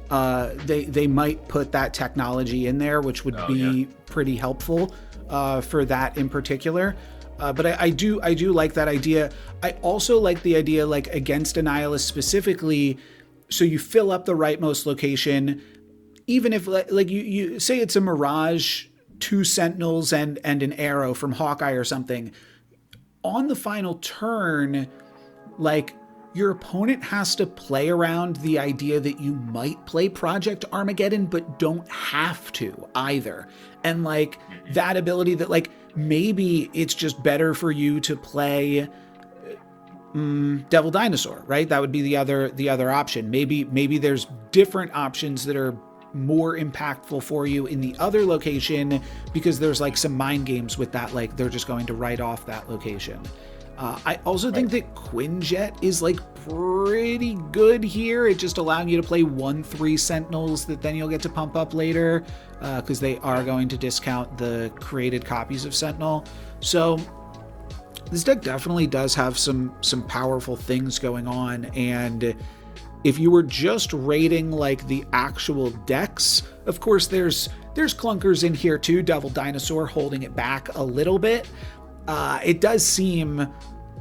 They might put that technology in there, which would be pretty helpful for that in particular. But I do like that idea. I also like the idea, like against Annihilus specifically, so you fill up the rightmost location, even if like you say it's a Mirage, 2 Sentinels and an arrow from Hawkeye or something. On the final turn, like your opponent has to play around the idea that you might play Project Armageddon, but don't have to either. And like that ability that like maybe it's just better for you to play Devil Dinosaur, right? That would be the other option. Maybe there's different options that are more impactful for you in the other location because there's like some mind games with that, like they're just going to write off that location. I also think that Quinjet is like pretty good here. It just allowing you to play 1/3 Sentinels that then you'll get to pump up later because they are going to discount the created copies of Sentinel. So this deck definitely does have some powerful things going on, and if you were just rating like the actual decks, of course there's clunkers in here too. Devil Dinosaur holding it back a little bit. It does seem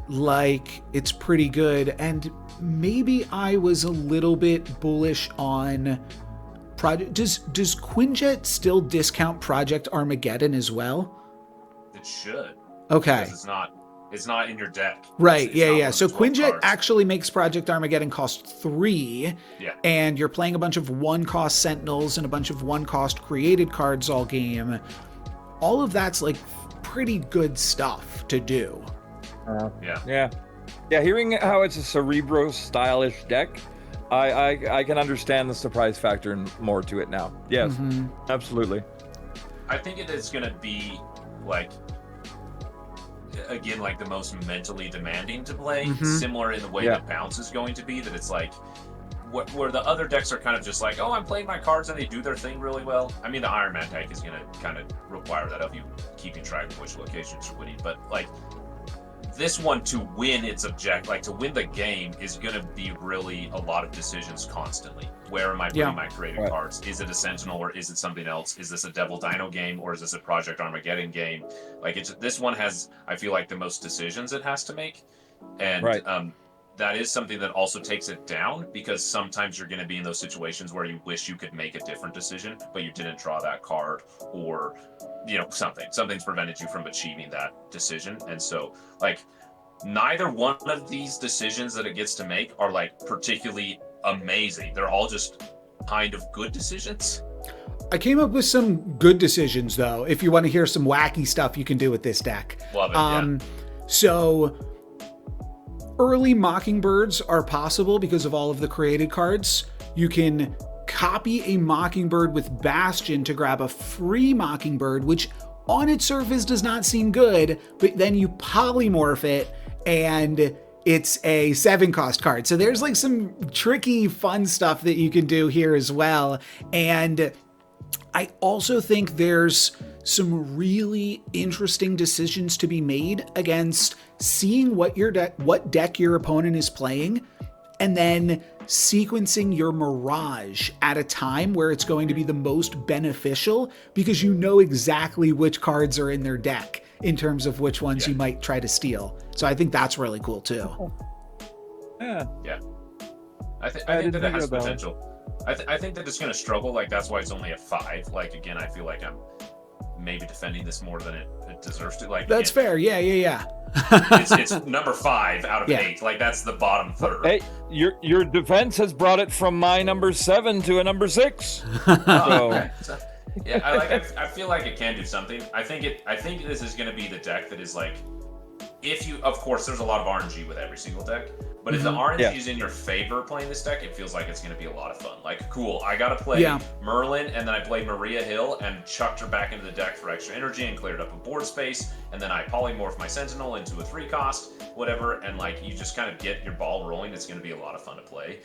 like it's pretty good, and maybe I was a little bit bullish on Project. Does Quinjet still discount Project Armageddon as well? It should. Okay. Because it's not in your deck. Right, It's not one yeah. of So the 12 Quinjet cards. actually makes Project Armageddon cost 3, Yeah. and you're playing a bunch of 1-cost Sentinels and a bunch of 1-cost created cards all game. All of that's like pretty good stuff to do. Yeah. Hearing how it's a Cerebro stylish deck, I can understand the surprise factor and more to it now. Yes, absolutely. I think it is going to be like, again, like the most mentally demanding to play, similar in the way that Bounce is going to be, that it's like where the other decks are kind of just like, oh, I'm playing my cards and they do their thing really well. I mean, the Iron Man deck is going to kind of require that of you keeping track of which locations you're winning, but like this one, to win its like to win the game, is going to be really a lot of decisions constantly. Where am I putting my created cards? Is it a Sentinel or is it something else? Is this a Devil Dino game or is this a Project Armageddon game? Like this one has, I feel like, the most decisions it has to make, and that is something that also takes it down, because sometimes you're going to be in those situations where you wish you could make a different decision, but you didn't draw that card, or something's prevented you from achieving that decision. And so like neither one of these decisions that it gets to make are like particularly amazing. They're all just kind of good decisions. I came up with some good decisions though. If you want to hear some wacky stuff you can do with this deck. Love it. So early Mockingbirds are possible because of all of the created cards. You can copy a Mockingbird with Bastion to grab a free Mockingbird, which on its surface does not seem good, but then you polymorph it and it's a 7-cost card. So there's like some tricky, fun stuff that you can do here as well. And I also think there's some really interesting decisions to be made against seeing what deck your opponent is playing, and then sequencing your Mirage at a time where it's going to be the most beneficial, because you know exactly which cards are in their deck in terms of which ones you might try to steal. So I think that's really cool too. Yeah. I think that it has potential. I think that it's going to struggle. Like that's why it's only at 5. Like again, I feel like I'm maybe defending this more than it deserves to. Like that's fair. Yeah. it's number 5 out of 8. Like that's the bottom third. Hey, your defense has brought it from my number 7 to a number 6. So. Yeah, I feel like it can do something. I think this is going to be the deck that is like, if you, of course, there's a lot of RNG with every single deck, but if the RNG is in your favor playing this deck, it feels like it's going to be a lot of fun. Like, cool, I got to play Merlin, and then I played Maria Hill and chucked her back into the deck for extra energy and cleared up a board space, and then I polymorph my Sentinel into a 3-cost, whatever, and like you just kind of get your ball rolling. It's going to be a lot of fun to play.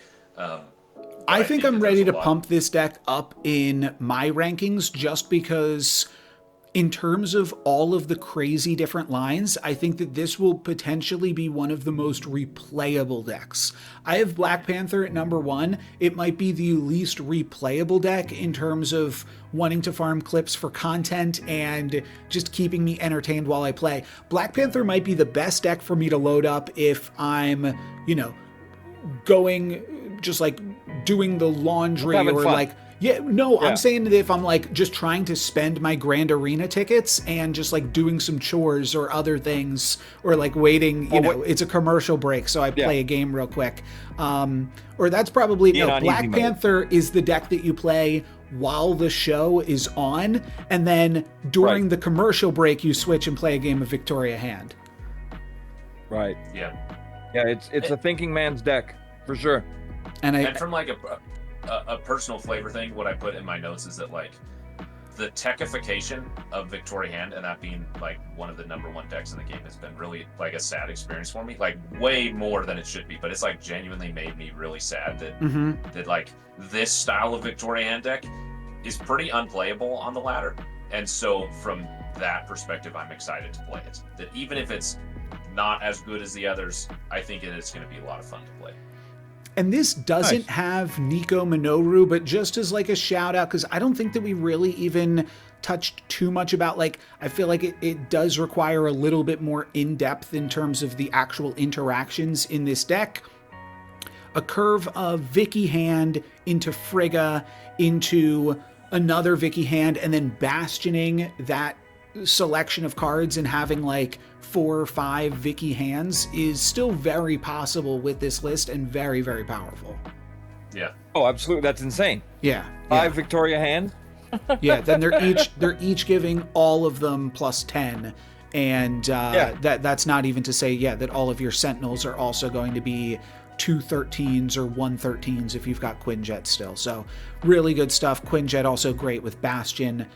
I think I'm that ready there's a to lot. pump this deck up in my rankings just because in terms of all of the crazy different lines, I think that this will potentially be one of the most replayable decks. I have Black Panther at number 1. It might be the least replayable deck in terms of wanting to farm clips for content and just keeping me entertained while I play. Black Panther might be the best deck for me to load up if I'm, going just like doing the laundry Having or fun. like I'm saying that if I'm like just trying to spend my Grand Arena tickets and just like doing some chores or other things or like waiting, it's a commercial break, so I play a game real quick. Or that's probably Black Panther is the deck that you play while the show is on, and then during the commercial break you switch and play a game of Victoria Hand. Right. Yeah. Yeah, it's a thinking man's deck for sure. And from like a personal flavor thing, what I put in my notes is that like the techification of Victoria Hand and that being like one of the number 1 decks in the game has been really like a sad experience for me, like way more than it should be, but it's like genuinely made me really sad that that like this style of Victoria Hand deck is pretty unplayable on the ladder. And so from that perspective, I'm excited to play it. That even if it's not as good as the others, I think it is going to be a lot of fun to play. And this doesn't have Nico Minoru, but just as like a shout out, because I don't think that we really even touched too much about, like, I feel like it does require a little bit more in-depth in terms of the actual interactions in this deck. A curve of Vicky Hand into Frigga, into another Vicky Hand, and then bastioning that selection of cards and having like 4 or 5 Vicky Hands is still very possible with this list and very, very powerful. Yeah. Oh, absolutely. That's insane. Yeah. 5 Victoria Hand. Yeah. Then they're each giving all of them plus 10. And that's not even to say, that all of your Sentinels are also going to be 2 13s or 1 13s if you've got Quinjet still. So really good stuff. Quinjet also great with Bastion.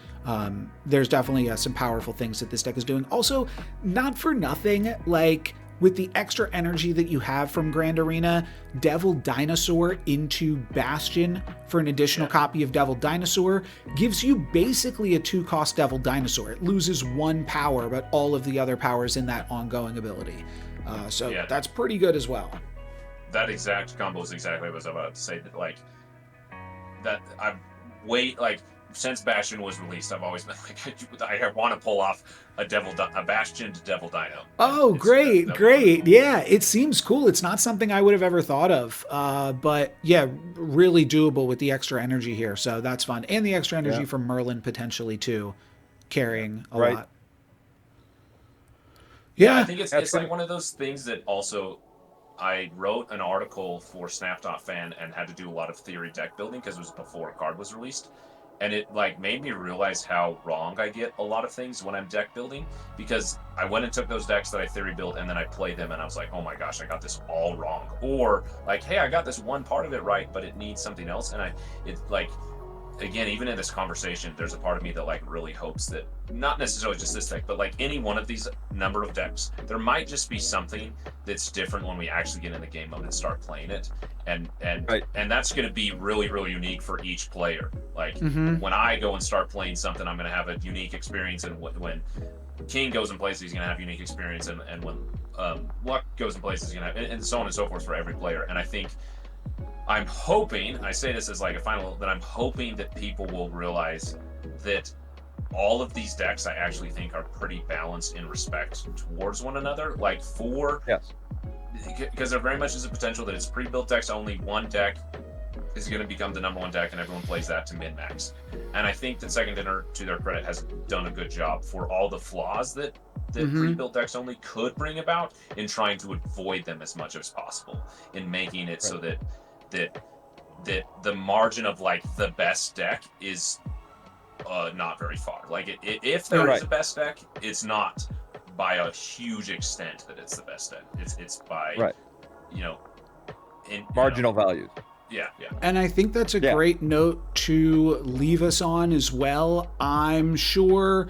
There's definitely some powerful things that this deck is doing. Also, not for nothing, like with the extra energy that you have from Grand Arena, Devil Dinosaur into Bastion for an additional copy of Devil Dinosaur gives you basically a 2-cost Devil Dinosaur. It loses 1 power, but all of the other powers in that ongoing ability. So that's pretty good as well. That exact combo is exactly what I was about to say. That like that since Bastion was released, I've always been like, I want to pull off a Bastion to Devil Dino. Oh, great. Yeah, it seems cool. It's not something I would have ever thought of, but yeah, really doable with the extra energy here. So that's fun, and the extra energy from Merlin potentially too, carrying a lot. Yeah, I think it's like one of those things that also. I wrote an article for Snap.fan and had to do a lot of theory deck building because it was before a card was released. And it like made me realize how wrong I get a lot of things when I'm deck building, because I went and took those decks that I theory built and then I played them and I was like, oh my gosh, I got this all wrong. Or like, hey, I got this one part of it right, but it needs something else. And again, even in this conversation, there's a part of me that like really hopes that not necessarily just this deck, but like any one of these number of decks, there might just be something that's different when we actually get in the game mode and start playing it. And that's going to be really, really unique for each player. Like when I go and start playing something, I'm going to have a unique experience. And when King goes and plays, he's going to have unique experience. And when Luck goes and plays, he's going to have, and so on and so forth for every player. And I think I'm hoping, I say this as like a final, that I'm hoping that people will realize that all of these decks I actually think are pretty balanced in respect towards one another. Like because there very much is a potential that it's pre-built decks, only one deck is going to become the number 1 deck and everyone plays that to min-max. And I think that Second Dinner, to their credit, has done a good job for all the flaws that pre-built decks only could bring about in trying to avoid them as much as possible, in making it so that the margin of like the best deck is not very far. Like if there is a best deck, it's not by a huge extent that it's the best deck. It's by marginal values. Yeah. And I think that's a great note to leave us on as well. I'm sure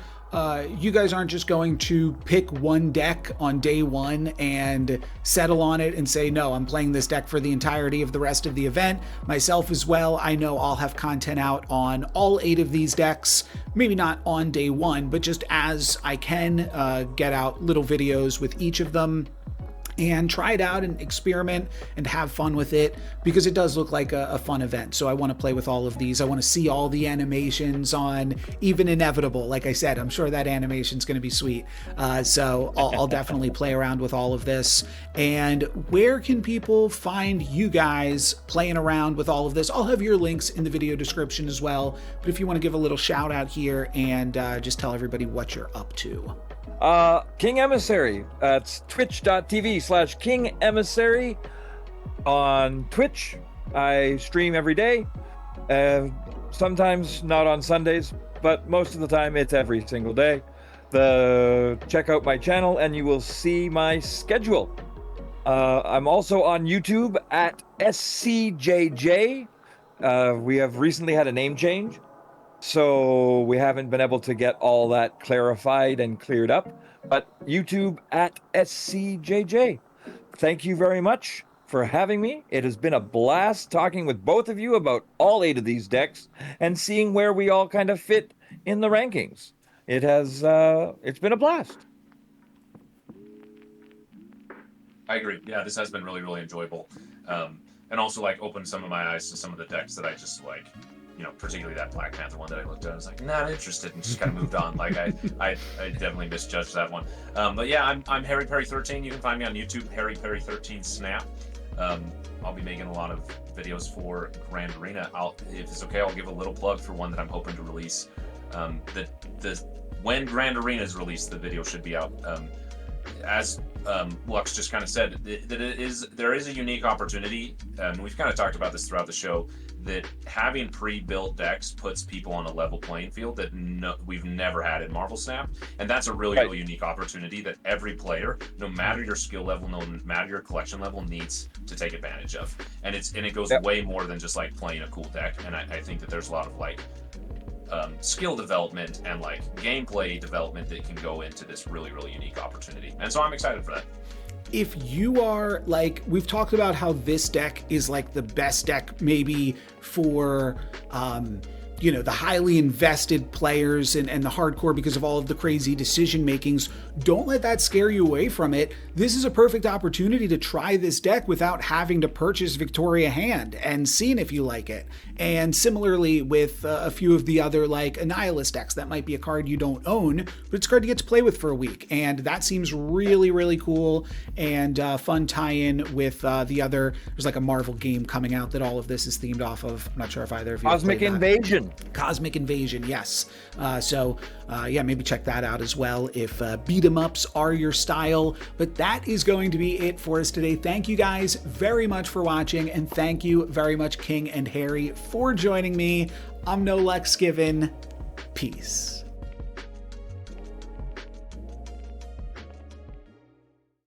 you guys aren't just going to pick one deck on day one and settle on it and say, no, I'm playing this deck for the entirety of the rest of the event. Myself as well, I know I'll have content out on all 8 of these decks, maybe not on day one, but just as I can get out little videos with each of them and try it out and experiment and have fun with it, because it does look like a fun event. So I want to play with all of these. I want to see all the animations on even Inevitable. Like I said, I'm sure that animation's going to be sweet. So I'll definitely play around with all of this. And where can people find you guys playing around with all of this? I'll have your links in the video description as well. But if you want to give a little shout out here and just tell everybody what you're up to. King Emissary. It's twitch.tv/King Emissary. On Twitch, I stream every day. Sometimes not on Sundays, but most of the time it's every single day. Check out my channel and you will see my schedule. I'm also on YouTube at SCJJ. We have recently had a name change, so we haven't been able to get all that clarified and cleared up, but YouTube at SCJJ. Thank you very much for having me. It has been a blast talking with both of you about all 8 of these decks and seeing where we all kind of fit in the rankings. It's been a blast. I agree. Yeah, this has been really, really enjoyable. And also like opened some of my eyes to some of the decks that I just like, particularly that Black Panther one that I looked at. I was like, not interested, and just kind of moved on. Like I definitely misjudged that one. But yeah, I'm Harry Perry 13. You can find me on YouTube, Harry Perry 13 Snap. I'll be making a lot of videos for Grand Arena. If it's okay, I'll give a little plug for one that I'm hoping to release. When Grand Arena is released, the video should be out. As Lux just kind of said, there is a unique opportunity, and we've kind of talked about this throughout the show, that having pre-built decks puts people on a level playing field that we've never had in Marvel Snap, and that's a really, really unique opportunity that every player, no matter your skill level, no matter your collection level, needs to take advantage of. And it goes way more than just like playing a cool deck, and I think that there's a lot of like skill development and like gameplay development that can go into this really, really unique opportunity. And so I'm excited for that. If you are like, we've talked about how this deck is like the best deck maybe for the highly invested players and the hardcore because of all of the crazy decision makings. Don't let that scare you away from it. This is a perfect opportunity to try this deck without having to purchase Victoria Hand and seeing if you like it. And similarly with a few of the other like Annihilus decks, that might be a card you don't own, but it's a card to get to play with for a week. And that seems really, really cool and fun tie-in with the other, there's like a Marvel game coming out that all of this is themed off of. I'm not sure if either of you Cosmic Invasion. Cosmic Invasion, yes. So maybe check that out as well if beat 'em ups are your style. But that is going to be it for us today. Thank you guys very much for watching, and thank you very much, King and Harry, for joining me. I'm NoLucksGiven. Peace.